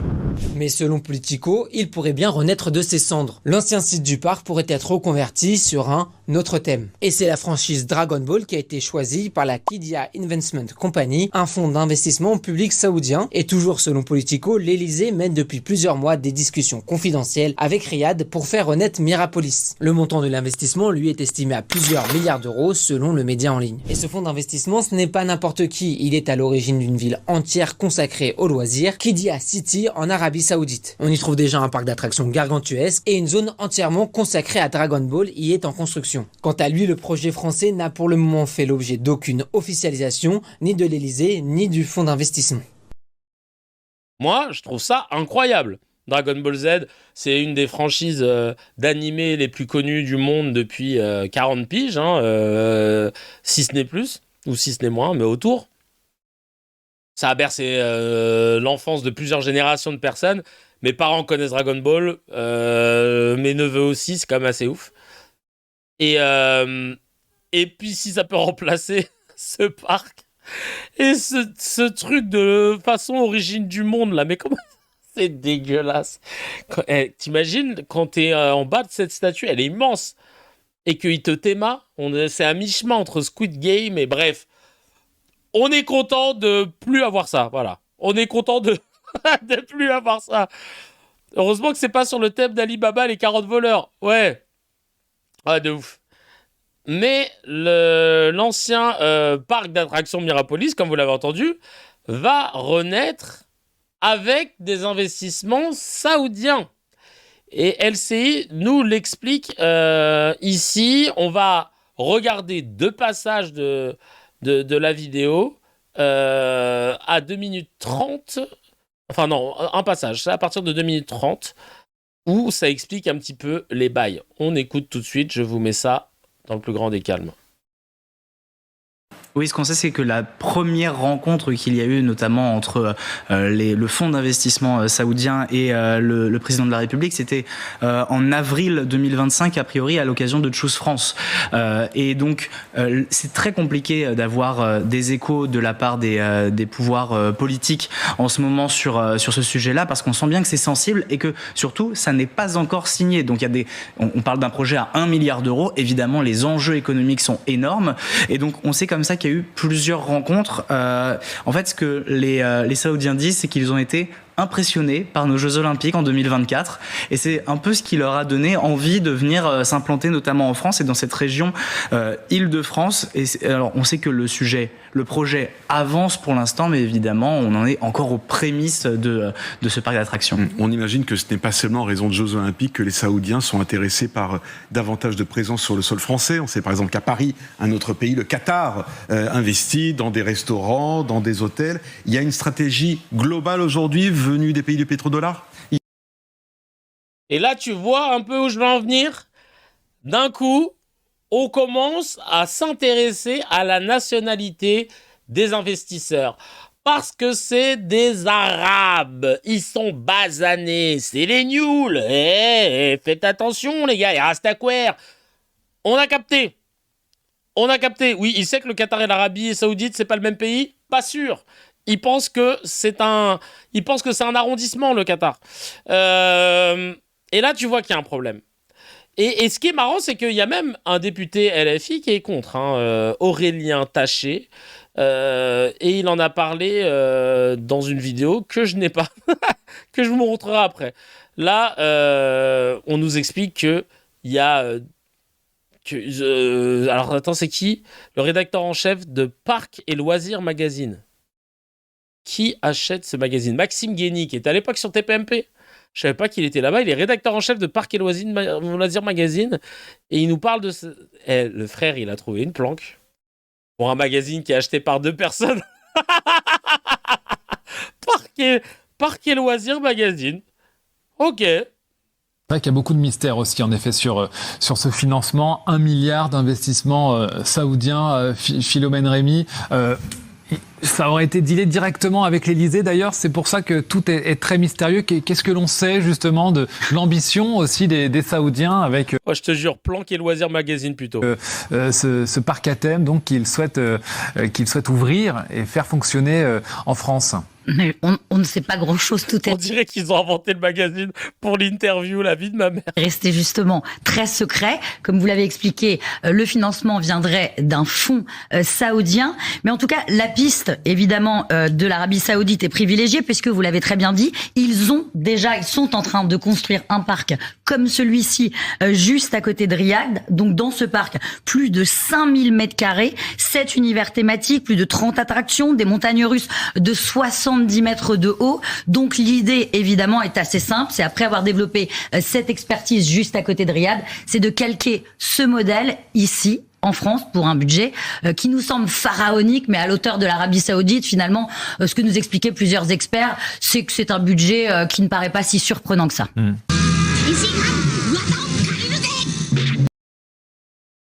Mais selon Politico, il pourrait bien renaître de ses cendres. L'ancien site du parc pourrait être reconverti sur un autre thème. Et c'est la franchise Dragon Ball qui a été choisie par la Qiddiya Investment Company, un fonds d'investissement public saoudien. Et toujours selon Politico, l'Elysée mène depuis plusieurs mois des discussions confidentielles avec Riyad pour faire renaître Mirapolis. Le montant de l'investissement, lui, est estimé à plusieurs milliards d'euros selon le média en ligne. Et ce fonds d'investissement, ce n'est pas n'importe qui. Il est à l'origine d'une ville entière consacrée aux loisirs, Qiddiya City en Arabie Arabie Saoudite. On y trouve déjà un parc d'attractions gargantuesque et une zone entièrement consacrée à Dragon Ball y est en construction. Quant à lui, le projet français n'a pour le moment fait l'objet d'aucune officialisation, ni de l'Elysée, ni du fonds d'investissement. Moi, je trouve ça incroyable. Dragon Ball Z, c'est une des franchises d'animés les plus connues du monde depuis 40 piges, si ce n'est plus, ou si ce n'est moins, mais autour. Ça a bercé l'enfance de plusieurs générations de personnes. Mes parents connaissent Dragon Ball, mes neveux aussi, c'est quand même assez ouf. Et puis si ça peut remplacer ce parc et ce truc de façon origine du monde là, mais comment c'est dégueulasse. T'imagines quand t'es en bas de cette statue, elle est immense, et qu'il te théma, c'est à mi-chemin entre Squid Game et bref. On est content de plus avoir ça, voilà. On est content de plus avoir ça. Heureusement que c'est pas sur le thème d'Alibaba et les 40 voleurs. Ouais. Ah, de ouf. Mais l'ancien parc d'attractions Mirapolis, comme vous l'avez entendu, va renaître avec des investissements saoudiens. Et LCI nous l'explique ici. On va regarder 2 passages de la vidéo à 2 minutes 30. Enfin non, un passage. C'est à partir de 2 minutes 30 où ça explique un petit peu les bails. On écoute tout de suite. Je vous mets ça dans le plus grand des calmes. Oui, ce qu'on sait, c'est que la première rencontre qu'il y a eu, notamment entre le fonds d'investissement saoudien et le président de la République, c'était en avril 2025, a priori, à l'occasion de Choose France. Et donc, c'est très compliqué d'avoir des échos de la part des pouvoirs politiques en ce moment sur ce sujet-là, parce qu'on sent bien que c'est sensible et que, surtout, ça n'est pas encore signé. Donc, on parle d'un projet à 1 milliard d'euros. Évidemment, les enjeux économiques sont énormes. Et donc, on sait comme ça qu'il y a eu plusieurs rencontres. En fait, ce que les Saoudiens disent, c'est qu'ils ont été impressionnés par nos Jeux Olympiques en 2024, et c'est un peu ce qui leur a donné envie de venir s'implanter notamment en France et dans cette région Île-de-France. Et alors, on sait que le projet avance pour l'instant, mais évidemment, on en est encore aux prémices de ce parc d'attractions. On imagine que ce n'est pas seulement en raison de Jeux Olympiques que les Saoudiens sont intéressés par davantage de présence sur le sol français. On sait par exemple qu'à Paris, un autre pays, le Qatar, investit dans des restaurants, dans des hôtels. Il y a une stratégie globale aujourd'hui venue des pays du pétrodollar. Et là, tu vois un peu où je veux en venir. D'un coup, on commence à s'intéresser à la nationalité des investisseurs. Parce que c'est des Arabes. Ils sont basanés. C'est les nuls. Faites attention, les gars. Il reste à quoi. On a capté. Oui, il sait que le Qatar et l'Arabie Saoudite, c'est pas le même pays. Pas sûr. Il pense que c'est un arrondissement, le Qatar. Et là, tu vois qu'il y a un problème. Et ce qui est marrant, c'est qu'il y a même un député LFI qui est contre, Aurélien Taché. Et il en a parlé dans une vidéo que je n'ai pas, que je vous montrerai après. Là, on nous explique qu'il y a... alors, attends, c'est qui ? Le rédacteur en chef de Parc et Loisirs Magazine. Qui achète ce magazine ? Maxime Guény, qui était à l'époque sur TPMP. Je savais pas qu'il était là-bas. Il est rédacteur en chef de Parc et Loisirs Magazine. Et il nous parle de... le frère, il a trouvé une planque pour un magazine qui est acheté par 2 personnes. Parc et Loisirs Magazine. Ok. C'est vrai qu'il y a beaucoup de mystères aussi, en effet, sur ce financement. 1 milliard d'investissements saoudiens, Philomène Rémy. Ça aurait été dealé directement avec l'Elysée, d'ailleurs. C'est pour ça que tout est très mystérieux. Qu'est-ce que l'on sait, justement, de l'ambition aussi des Saoudiens avec... je te jure, Planck et Loisirs Magazine, plutôt. Ce parc à thème, donc, qu'ils souhaitent ouvrir et faire fonctionner en France. Mais on ne sait pas grand-chose, tout est... On dirait qu'ils ont inventé le magazine pour l'interview La vie de ma mère. Resté justement très secret. Comme vous l'avez expliqué, le financement viendrait d'un fonds saoudien. Mais en tout cas, la piste piste, évidemment, de l'Arabie Saoudite est privilégiée, puisque vous l'avez très bien dit, ils sont en train de construire un parc comme celui-ci, juste à côté de Riyad. Donc, dans ce parc, plus de 5000 mètres carrés, 7 univers thématiques, plus de 30 attractions, des montagnes russes de 70 mètres de haut. Donc, l'idée, évidemment, est assez simple. C'est après avoir développé cette expertise juste à côté de Riyad, c'est de calquer ce modèle ici, en France, pour un budget qui nous semble pharaonique, mais à l'auteur de l'Arabie Saoudite, finalement, ce que nous expliquaient plusieurs experts, c'est que c'est un budget qui ne paraît pas si surprenant que ça.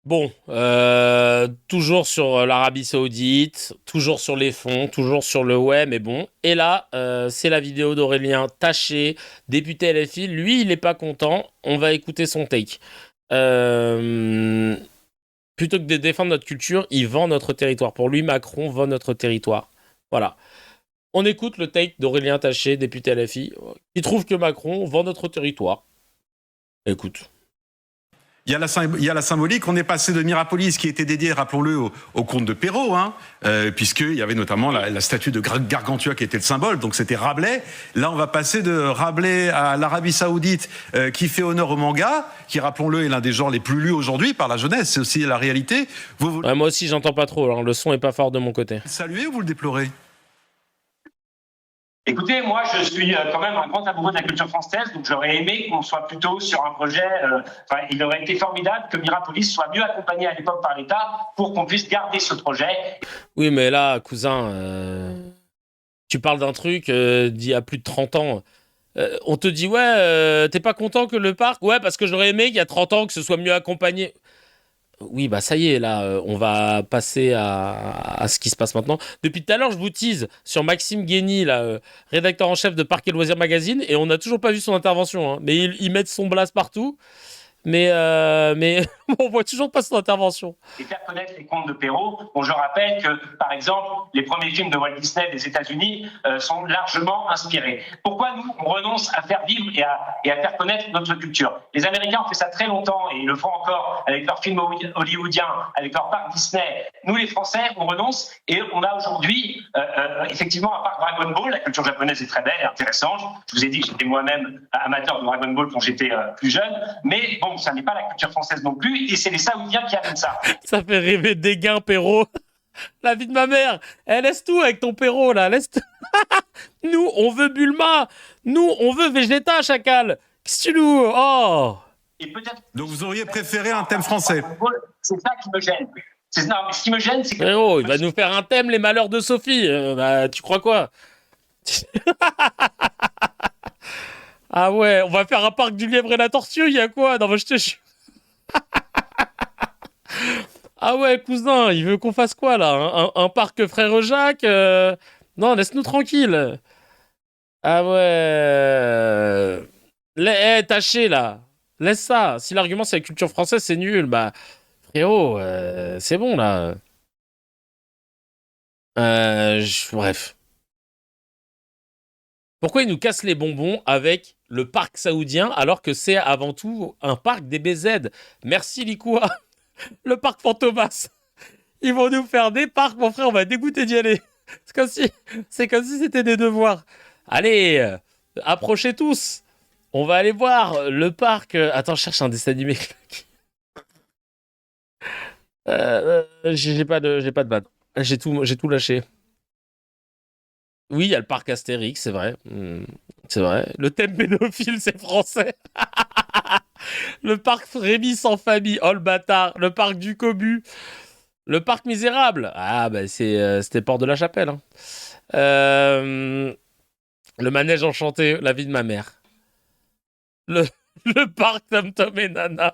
Bon, toujours sur l'Arabie Saoudite, toujours sur les fonds, toujours sur le ouais, mais bon. Et là, c'est la vidéo d'Aurélien Taché, député LFI. Lui, il n'est pas content. On va écouter son take. Plutôt que de défendre notre culture, il vend notre territoire. Pour lui, Macron vend notre territoire. Voilà. On écoute le take d'Aurélien Taché, député LFI, qui trouve que Macron vend notre territoire. Écoute. Il y a la symbolique. On est passé de Mirapolis, qui était dédié, rappelons-le, au comte de Perrault, puisqu'il y avait notamment la statue de Gargantua qui était le symbole, donc c'était Rabelais. Là, on va passer de Rabelais à l'Arabie Saoudite, qui fait honneur au manga, qui, rappelons-le, est l'un des genres les plus lus aujourd'hui par la jeunesse. C'est aussi la réalité. Ouais, moi aussi, j'entends pas trop. Alors, le son est pas fort de mon côté. Saluez ou vous le déplorez ? Écoutez, moi, je suis quand même un grand amoureux de la culture française, donc j'aurais aimé qu'on soit plutôt sur un projet. Il aurait été formidable que Mirapolis soit mieux accompagné à l'époque par l'État pour qu'on puisse garder ce projet. Oui, mais là, cousin, tu parles d'un truc d'il y a plus de 30 ans. On te dit, ouais, t'es pas content que le parc... Ouais, parce que j'aurais aimé qu'il y a 30 ans que ce soit mieux accompagné. Oui, bah ça y est, là, on va passer à ce qui se passe maintenant. Depuis tout à l'heure, je vous tease sur Maxime Guény, là, rédacteur en chef de Parc et Loisirs Magazine, et on n'a toujours pas vu son intervention. Hein. Mais ils mettent son blast partout. Mais on voit toujours pas son intervention. Et faire connaître les contes de Perrault. Bon, je rappelle que, par exemple, les premiers films de Walt Disney des États-Unis sont largement inspirés. Pourquoi nous, on renonce à faire vivre et à faire connaître notre culture ? Les Américains ont fait ça très longtemps et ils le font encore avec leurs films hollywoodiens, avec leurs parcs Disney. Nous, les Français, on renonce et on a aujourd'hui effectivement un parc Dragon Ball. La culture japonaise est très belle et intéressante. Je vous ai dit que j'étais moi-même amateur de Dragon Ball quand j'étais plus jeune, mais bon, ça n'est pas la culture française non plus, et c'est les Saoudiens qui amènent ça. Ça fait rêver Dégain, Perrault. La vie de ma mère. Laisse tout avec ton Perrault, là. Laisse tout. Nous, on veut Bulma. Nous, on veut Vegeta, Chacal. Qu'est-ce que tu nous... Oh. Et peut-être... Donc vous auriez préféré un thème français. C'est ça qui me gêne. Non, mais ce qui me gêne, c'est que... Perrault, il va nous faire un thème, les malheurs de Sophie. Tu crois quoi? Ah ouais, on va faire un parc du lièvre et la tortue, il y a quoi? Non, mais je te jure. Ah ouais, cousin, il veut qu'on fasse quoi, là? Un parc Frère Jacques Non, laisse-nous tranquille. Ah ouais... Taché, là. Laisse ça. Si l'argument, c'est la culture française, c'est nul. Bah, frérot, c'est bon, là. Bref. Pourquoi ils nous cassent les bonbons avec le parc saoudien alors que c'est avant tout un parc DBZ? Merci Likoua. Le parc Fantomas. Ils vont nous faire des parcs, mon frère, on va dégoûter d'y aller. C'est comme si c'était des devoirs. Allez, approchez tous. On va aller voir le parc... Attends, je cherche un dessin animé. J'ai pas de bad. J'ai tout lâché. Oui, il y a le parc Astérix, c'est vrai. C'est vrai. Le thème pédophile, c'est français. Le parc Rémi sans famille, oh le bâtard. Le parc du Cobu. Le parc Misérable. Ah, bah c'était Port de la Chapelle. Hein. Le manège enchanté, la vie de ma mère. Le parc Tom Tom et Nana.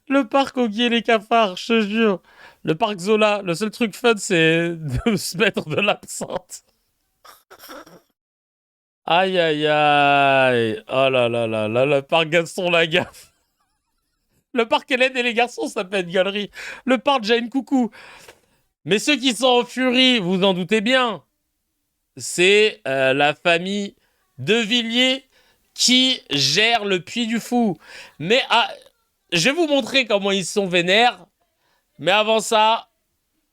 Le parc Oggy et les cafards, je te jure. Le parc Zola, le seul truc fun, c'est de se mettre de l'absinthe. Aïe, aïe, aïe. Oh là là là là, le parc Gaston Lagaffe. Le parc Hélène et les garçons, ça peut être galerie. Le parc Jane Coucou. Mais ceux qui sont en furie, vous en doutez bien, c'est la famille De Villiers qui gère le Puy du Fou. Mais je vais vous montrer comment ils sont vénères. Mais avant ça,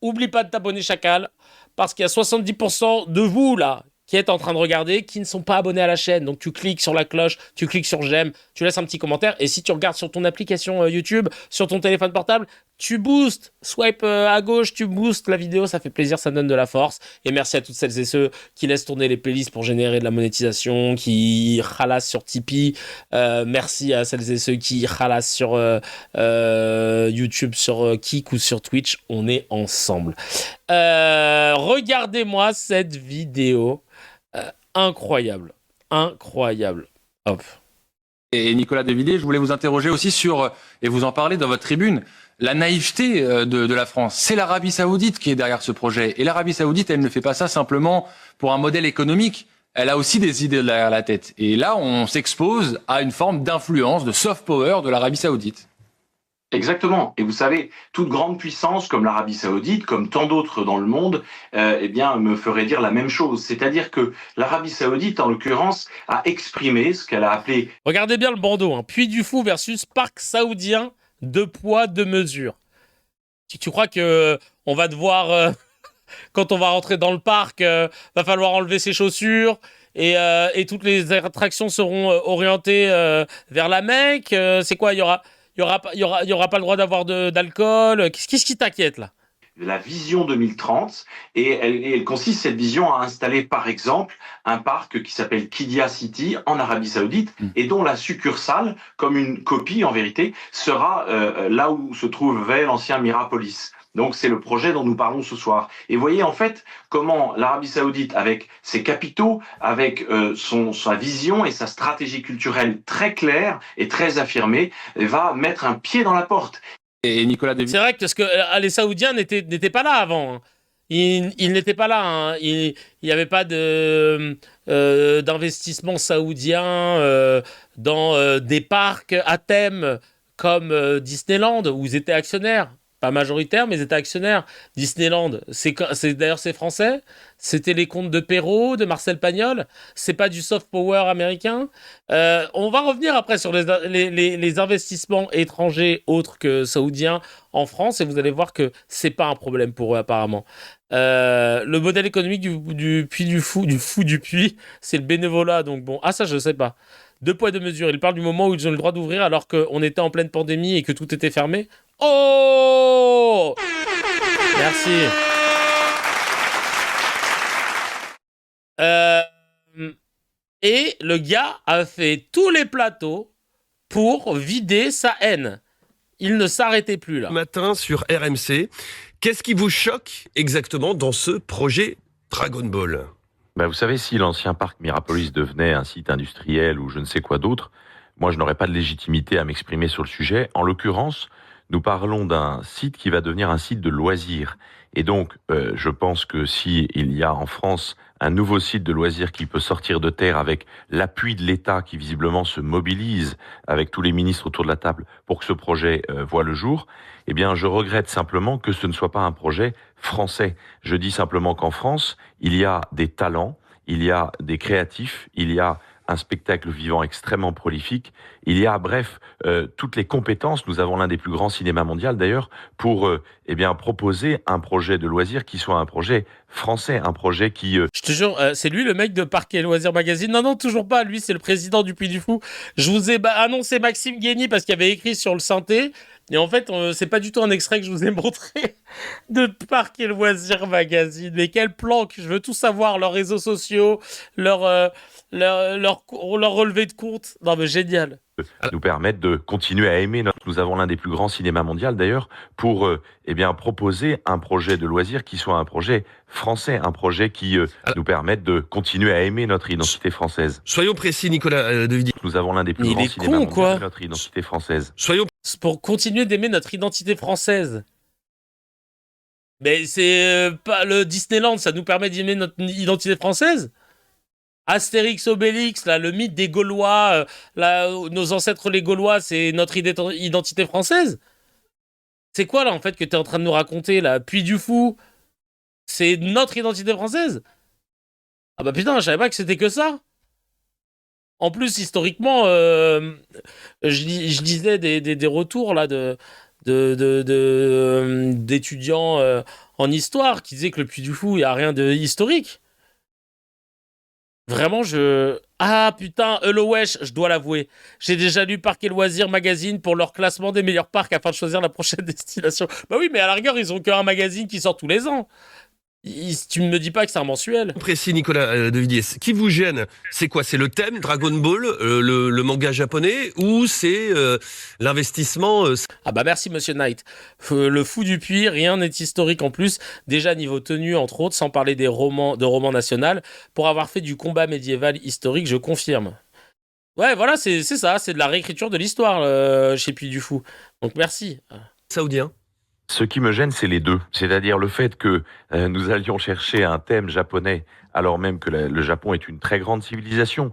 oublie pas de t'abonner, chacal, parce qu'il y a 70% de vous, là, qui êtes en train de regarder, qui ne sont pas abonnés à la chaîne. Donc, tu cliques sur la cloche, tu cliques sur j'aime, tu laisses un petit commentaire. Et si tu regardes sur ton application YouTube, sur ton téléphone portable, tu boostes. Swipe à gauche, tu boostes la vidéo. Ça fait plaisir, ça donne de la force. Et merci à toutes celles et ceux qui laissent tourner les playlists pour générer de la monétisation, qui ralassent sur Tipeee. Merci à celles et ceux qui ralassent sur YouTube, sur Kik ou sur Twitch. On est ensemble. Regardez-moi cette vidéo. Incroyable. Hop. Et Nicolas Devilliers, je voulais vous interroger aussi sur, et vous en parlez dans votre tribune, la naïveté de la France. C'est l'Arabie Saoudite qui est derrière ce projet. Et l'Arabie Saoudite, elle ne fait pas ça simplement pour un modèle économique. Elle a aussi des idées derrière la tête. Et là, on s'expose à une forme d'influence, de soft power de l'Arabie Saoudite. Exactement. Et vous savez, toute grande puissance comme l'Arabie Saoudite, comme tant d'autres dans le monde, me ferait dire la même chose. C'est-à-dire que l'Arabie Saoudite, en l'occurrence, a exprimé ce qu'elle a appelé... Regardez bien le bandeau, hein. Puy du Fou versus Parc Saoudien, 2 poids, 2 mesures. Tu crois que on va devoir, quand on va rentrer dans le parc, va falloir enlever ses chaussures et toutes les attractions seront orientées vers la Mecque. C'est quoi, il y aura pas le droit d'avoir d'alcool. Qu'est-ce qui t'inquiète là? La vision 2030, et elle consiste, cette vision, à installer par exemple un parc qui s'appelle Qiddiya City en Arabie Saoudite, et dont la succursale, comme une copie en vérité, sera là où se trouvait l'ancien Mirapolis. Donc c'est le projet dont nous parlons ce soir. Et voyez en fait comment l'Arabie Saoudite, avec ses capitaux, avec sa vision et sa stratégie culturelle très claire et très affirmée, va mettre un pied dans la porte. Et Nicolas Devilliers... C'est vrai que parce que les Saoudiens n'étaient pas là avant. Hein. Ils n'étaient pas là. Hein. Il n'y avait pas d'investissement saoudien dans des parcs à thème comme Disneyland, où ils étaient actionnaires. Pas majoritaire, mais ils étaient actionnaires. Disneyland, d'ailleurs c'est français. C'était les contes de Perrault, de Marcel Pagnol. C'est pas du soft power américain. On va revenir après sur les investissements étrangers autres que saoudiens en France, et vous allez voir que c'est pas un problème pour eux apparemment. Le modèle économique du Puy, c'est le bénévolat. Donc bon, ça je sais pas. 2 poids 2 mesures. Il parle du moment où ils ont le droit d'ouvrir alors qu'on était en pleine pandémie et que tout était fermé. Oh! Merci. Et le gars a fait tous les plateaux pour vider sa haine. Il ne s'arrêtait plus là. Matin sur RMC. Qu'est-ce qui vous choque exactement dans ce projet Dragon Ball ? Vous savez, si l'ancien parc Mirapolis devenait un site industriel ou je ne sais quoi d'autre, moi je n'aurais pas de légitimité à m'exprimer sur le sujet. En l'occurrence, nous parlons d'un site qui va devenir un site de loisirs. Et donc, je pense que si il y a en France un nouveau site de loisirs qui peut sortir de terre avec l'appui de l'État qui visiblement se mobilise avec tous les ministres autour de la table pour que ce projet voie le jour, eh bien, je regrette simplement que ce ne soit pas un projet français. Je dis simplement qu'en France, il y a des talents, il y a des créatifs, il y a un spectacle vivant extrêmement prolifique. Il y a, bref, toutes les compétences. Nous avons l'un des plus grands cinémas mondiaux, d'ailleurs, pour proposer un projet de loisirs qui soit un projet français, un projet qui... Je te jure, c'est lui le mec de Parc et Loisirs Magazine? Non, toujours pas. Lui, c'est le président du Puy du Fou. Je vous ai annoncé Maxime Guény parce qu'il avait écrit sur le synthé. Et en fait, c'est pas du tout un extrait que je vous ai montré de Parc et Loisirs Magazine. Mais quel planque! Je veux tout savoir. Leurs réseaux sociaux, leur relevé de compte. Non, mais génial. Nous permettre de continuer à aimer. Nous avons l'un des plus grands cinémas mondiaux, d'ailleurs, pour proposer un projet de loisirs qui soit un projet français, un projet qui nous permette de continuer à aimer notre identité française. Soyons précis, Nicolas Devilliers. Nous avons l'un des plus grands cinémas mondiaux, notre identité française. Pour continuer d'aimer notre identité française. Mais c'est pas le Disneyland, ça nous permet d'aimer notre identité française. Astérix, Obélix, là, le mythe des Gaulois, nos ancêtres les Gaulois, c'est notre identité française. C'est quoi là en fait que t'es en train de nous raconter là? Puy du Fou, c'est notre identité française? Ah bah putain, je savais pas que c'était que ça. En plus, historiquement, je lisais des retours là de d'étudiants en histoire qui disaient que le Puy du Fou, il n'y a rien de historique. Vraiment, Ah putain, Hello Wesh, je dois l'avouer. J'ai déjà lu Parcs et Loisirs Magazine pour leur classement des meilleurs parcs afin de choisir la prochaine destination. Bah oui, mais à la rigueur, ils ont qu'un magazine qui sort tous les ans. Tu ne me dis pas que c'est un mensuel. Précis, Nicolas de Villiers. Ce qui vous gêne, c'est quoi? C'est le thème Dragon Ball, le manga japonais, ou c'est l'investissement Ah bah merci Monsieur Knight. Le Fou du Puy, rien n'est historique en plus. Déjà niveau tenue entre autres, sans parler de romans nationaux. Pour avoir fait du combat médiéval historique, je confirme. Ouais, voilà, c'est ça, c'est de la réécriture de l'histoire chez Puy du Fou. Donc merci. Saoudien. Ce qui me gêne, c'est les deux. C'est-à-dire le fait que nous allions chercher un thème japonais, alors même que le Japon est une très grande civilisation.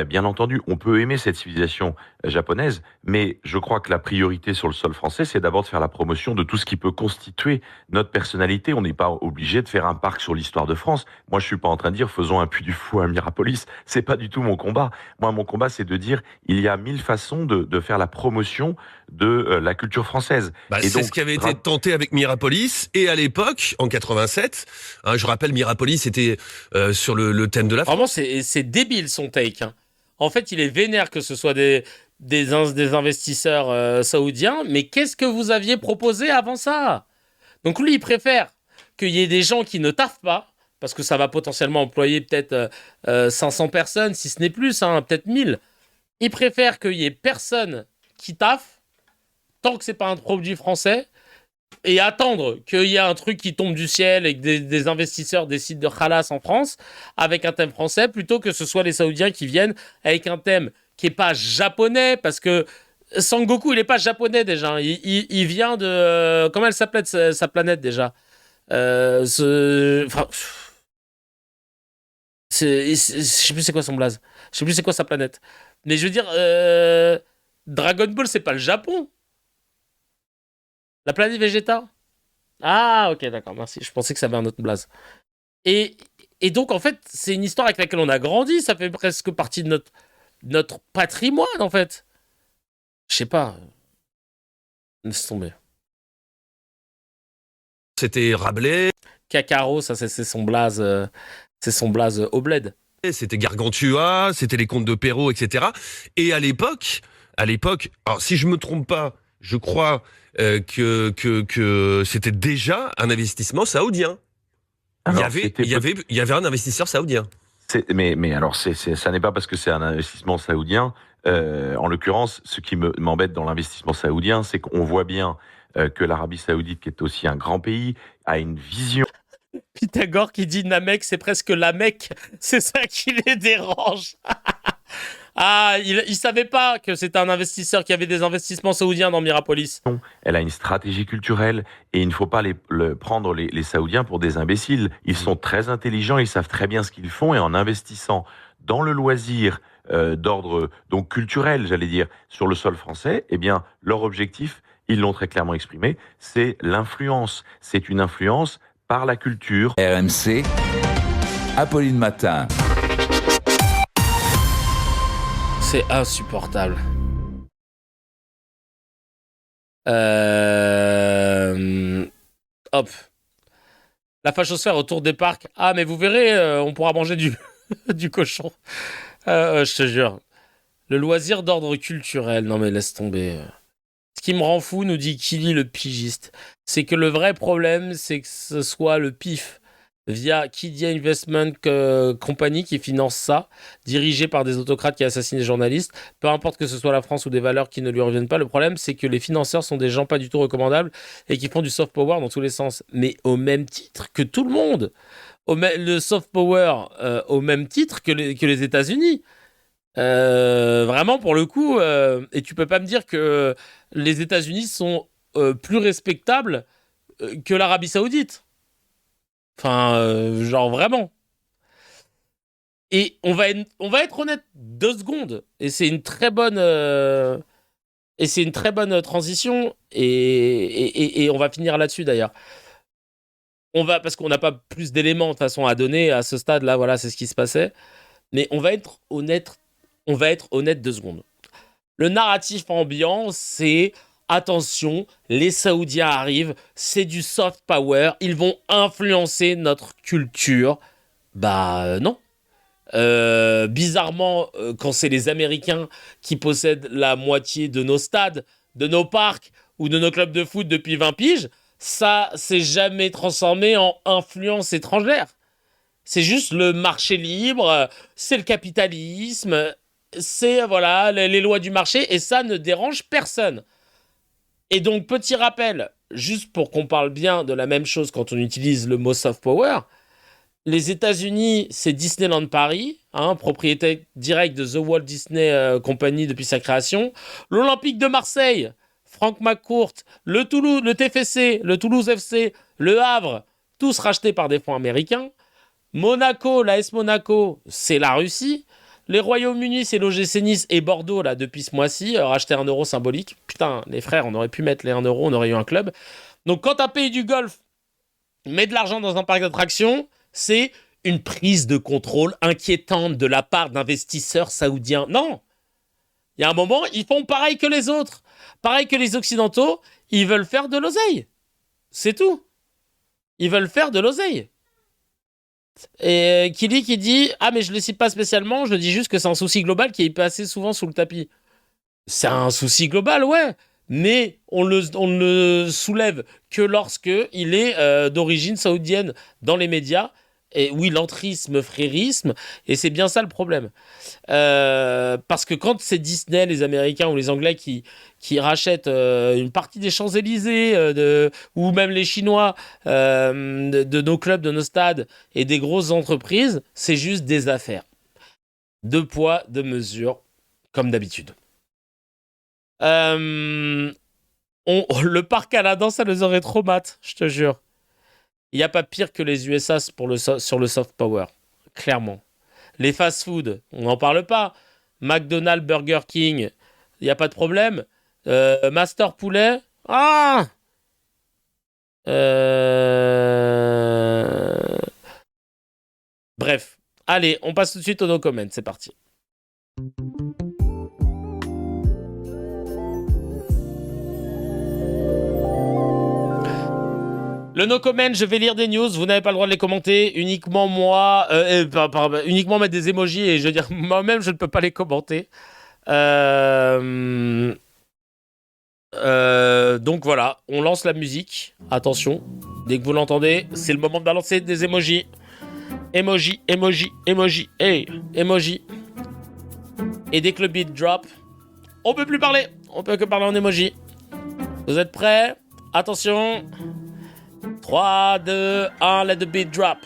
Bien entendu, on peut aimer cette civilisation japonaise, mais je crois que la priorité sur le sol français, c'est d'abord de faire la promotion de tout ce qui peut constituer notre personnalité. On n'est pas obligé de faire un parc sur l'histoire de France. Moi, je suis pas en train de dire faisons un Puy du Fou à Mirapolis. C'est pas du tout mon combat. Moi, mon combat, c'est de dire il y a 1000 façons de faire la promotion de la culture française. C'est donc ce qui avait été tenté avec Mirapolis, et à l'époque, en 87, je rappelle, Mirapolis était sur le thème de la France. Vraiment, c'est débile son take. En fait, il est vénère que ce soit des investisseurs saoudiens, mais qu'est-ce que vous aviez proposé avant ça? Donc lui, il préfère qu'il y ait des gens qui ne taffent pas, parce que ça va potentiellement employer peut-être 500 personnes, si ce n'est plus, peut-être 1000. Il préfère qu'il y ait personne qui taffe, tant que c'est pas un produit français, et attendre qu'il y ait un truc qui tombe du ciel et que des investisseurs décident de khalas en France avec un thème français, plutôt que ce soit les Saoudiens qui viennent avec un thème qui est pas japonais, parce que Sangoku, il est pas japonais déjà. Il vient de... comment elle s'appelait sa planète déjà je sais plus c'est quoi son blaze. Je sais plus c'est quoi sa planète. Mais je veux dire, Dragon Ball, c'est pas le Japon. La planète Vegeta? Ah, ok, d'accord, merci. Je pensais que ça avait un autre blaze. Et donc, en fait, c'est une histoire avec laquelle on a grandi. Ça fait presque partie de notre patrimoine, en fait. Je sais pas. Laisse tomber. C'était Rabelais. Kakaro, ça, c'est son blaze. C'est son blaze au bled. C'était Gargantua, c'était les contes de Perrault, etc. Et à l'époque, alors si je me trompe pas, je crois que c'était déjà un investissement saoudien. Alors, il y avait un investisseur saoudien. Mais alors, ça n'est pas parce que c'est un investissement saoudien. En l'occurrence, ce qui m'embête dans l'investissement saoudien, c'est qu'on voit bien que l'Arabie Saoudite, qui est aussi un grand pays, a une vision. Pythagore qui dit Namek, c'est presque la Mecque. C'est ça qui les dérange. Ah, il savait pas que c'était un investisseur qui avait des investissements saoudiens dans Mirapolis. Elle a une stratégie culturelle et il ne faut pas prendre les Saoudiens pour des imbéciles. Ils sont très intelligents, ils savent très bien ce qu'ils font, et en investissant dans le loisir d'ordre donc culturel, j'allais dire, sur le sol français, eh bien, leur objectif, ils l'ont très clairement exprimé, c'est l'influence. C'est une influence par la culture. RMC, Apolline Matin. C'est insupportable. Hop. La fachosphère autour des parcs. Ah, mais vous verrez, on pourra manger du cochon. Je te jure. Le loisir d'ordre culturel. Non, mais laisse tomber. Ce qui me rend fou, nous dit Kili le pigiste, c'est que le vrai problème, c'est que ce soit le PIF via Kidia Investment Company qui finance ça, dirigé par des autocrates qui assassinent les journalistes. Peu importe que ce soit la France ou des valeurs qui ne lui reviennent pas, le problème, c'est que les financeurs sont des gens pas du tout recommandables et qui font du soft power dans tous les sens. Mais au même titre que tout le monde. Le soft power au même titre que les États-Unis. Vraiment, pour le coup, et tu peux pas me dire que les États-Unis sont plus respectables que l'Arabie Saoudite. Enfin, genre vraiment. Et on va être honnête 2 secondes. Et c'est une très bonne transition. Et on va finir là-dessus d'ailleurs. Parce qu'on n'a pas plus d'éléments de toute façon à donner à ce stade-là. Voilà, c'est ce qui se passait. Mais on va être honnête 2 secondes. Le narratif ambiant, c'est attention, les Saoudiens arrivent, c'est du soft power, ils vont influencer notre culture. Bah non. Bizarrement, quand c'est les Américains qui possèdent la moitié de nos stades, de nos parcs ou de nos clubs de foot depuis 20 piges, ça s'est jamais transformé en influence étrangère. C'est juste le marché libre, c'est le capitalisme, c'est voilà les lois du marché et ça ne dérange personne. Et donc, petit rappel, juste pour qu'on parle bien de la même chose quand on utilise le mot soft power, les États-Unis, c'est Disneyland Paris, propriété directe de The Walt Disney Company depuis sa création. L'Olympique de Marseille, Franck McCourt, le Toulouse, le TFC, le Toulouse FC, le Havre, tous rachetés par des fonds américains. Monaco, l'AS Monaco, c'est la Russie. Les Royaumes-Unis, c'est l'OGC Nice et Bordeaux, là, depuis ce mois-ci, racheter 1 euro symbolique. Putain, les frères, on aurait pu mettre les 1 euro, on aurait eu un club. Donc, quand un pays du Golfe met de l'argent dans un parc d'attractions, c'est une prise de contrôle inquiétante de la part d'investisseurs saoudiens. Non! Il y a un moment, ils font pareil que les autres. Pareil que les Occidentaux, ils veulent faire de l'oseille. C'est tout. Ils veulent faire de l'oseille. Et qui dit « Ah, mais je le cite pas spécialement, je dis juste que c'est un souci global qui est passé souvent sous le tapis. » C'est un souci global, ouais, mais on le soulève que lorsque il est d'origine saoudienne dans les médias. Et oui, l'entrisme, frérisme, et c'est bien ça le problème. Parce que quand c'est Disney, les Américains ou les Anglais qui rachètent une partie des Champs-Élysées, ou même les Chinois, de nos clubs, de nos stades, et des grosses entreprises, c'est juste des affaires. Deux poids, deux mesures, comme d'habitude. Le parc Aladdin, ça les aurait trop mat, je te jure. Il n'y a pas pire que les USA sur le soft power, clairement. Les fast-food, on n'en parle pas. McDonald's, Burger King, il n'y a pas de problème. Master Poulet, Bref, allez, on passe tout de suite au no comment, c'est parti. Le no comment, je vais lire des news, vous n'avez pas le droit de les commenter, uniquement moi, uniquement mettre des emojis et je veux dire, moi-même je ne peux pas les commenter. Donc voilà, on lance la musique, attention, dès que vous l'entendez, c'est le moment de balancer des emojis. Emoji, emoji, emoji, hey, emoji. Et dès que le beat drop, on peut plus parler, on peut que parler en emoji. Vous êtes prêts? Attention. 3, 2, 1, let the beat drop.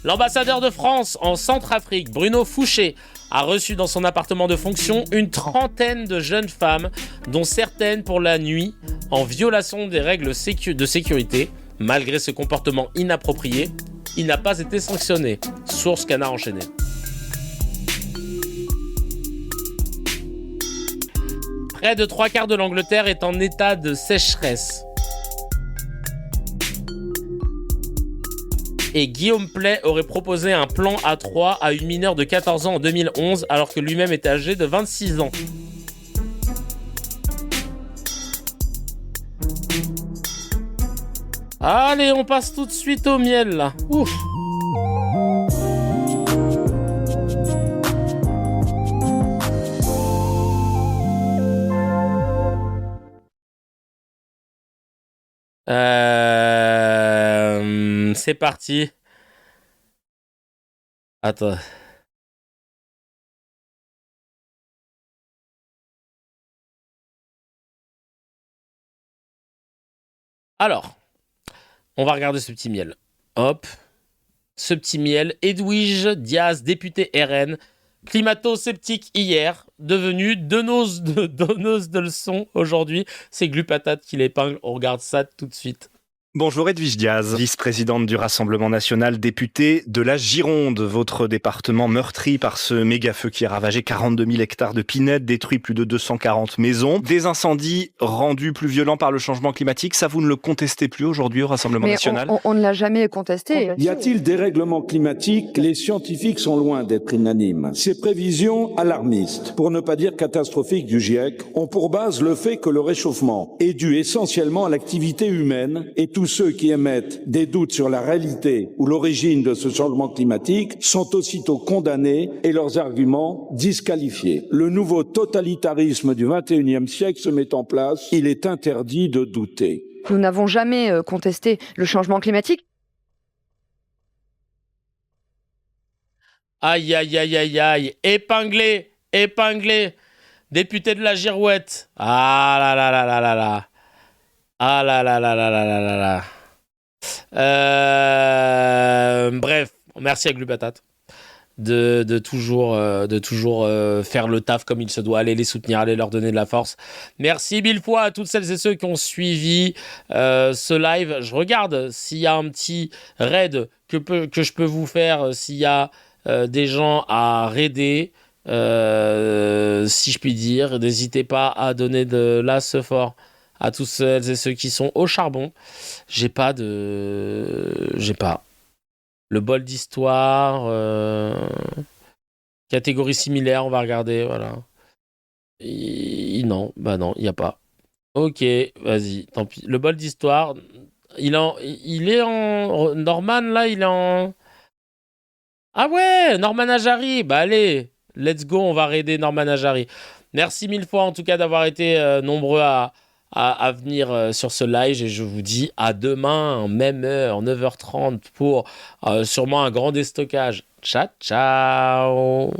L'ambassadeur de France en Centrafrique, Bruno Fouché, a reçu dans son appartement de fonction une trentaine de jeunes femmes, dont certaines pour la nuit, en violation des règles de sécurité. Malgré ce comportement inapproprié, il n'a pas été sanctionné. Source Canard enchaîné. Près de 3/4 de l'Angleterre est en état de sécheresse. Et Guillaume Play aurait proposé un plan A3 à une mineure de 14 ans en 2011, alors que lui-même était âgé de 26 ans. Allez, on passe tout de suite au miel, là. Ouf. C'est parti. Attends. Alors, on va regarder ce petit miel. Hop. Ce petit miel. Edwige Diaz, députée RN, climato-sceptique hier, devenue donneuse de leçons aujourd'hui. C'est Glupatate qui l'épingle. On regarde ça tout de suite. Bonjour Edwige Diaz, vice-présidente du Rassemblement national, députée de la Gironde. Votre département meurtri par ce méga-feu qui a ravagé 42 000 hectares de pinèdes, détruit plus de 240 maisons. Des incendies rendus plus violents par le changement climatique, ça vous ne le contestez plus aujourd'hui au Rassemblement national ? On ne l'a jamais contesté. Y a-t-il dérèglement climatique ? Les scientifiques sont loin d'être unanimes. Ces prévisions alarmistes, pour ne pas dire catastrophiques du GIEC, ont pour base le fait que le réchauffement est dû essentiellement à l'activité humaine et tous ceux qui émettent des doutes sur la réalité ou l'origine de ce changement climatique sont aussitôt condamnés et leurs arguments disqualifiés. Le nouveau totalitarisme du XXIe siècle se met en place. Il est interdit de douter. Nous n'avons jamais contesté le changement climatique. Aïe, aïe, aïe, aïe, aïe. Épinglé. Député de la Girouette. Ah là là là là là là. Ah là là là là là là là. Bref, merci à Glubatat de toujours faire le taf comme il se doit, aller les soutenir, aller leur donner de la force. Merci mille fois à toutes celles et ceux qui ont suivi ce live. Je regarde s'il y a un petit raid que je peux vous faire, s'il y a des gens à raider, si je puis dire. N'hésitez pas à donner de l'as-fort à tous celles et ceux qui sont au charbon. J'ai pas. Le bol d'histoire, catégorie similaire, on va regarder, voilà. Non, il n'y a pas. Ok, vas-y, tant pis. Le bol d'histoire, il est en... Norman, là, il est en... Ah ouais, Norman Ajari, allez, let's go, on va raider Norman Ajari. Merci mille fois, en tout cas, d'avoir été nombreux à venir sur ce live, et je vous dis à demain, même heure, 9h30 pour sûrement un grand déstockage. Ciao, ciao.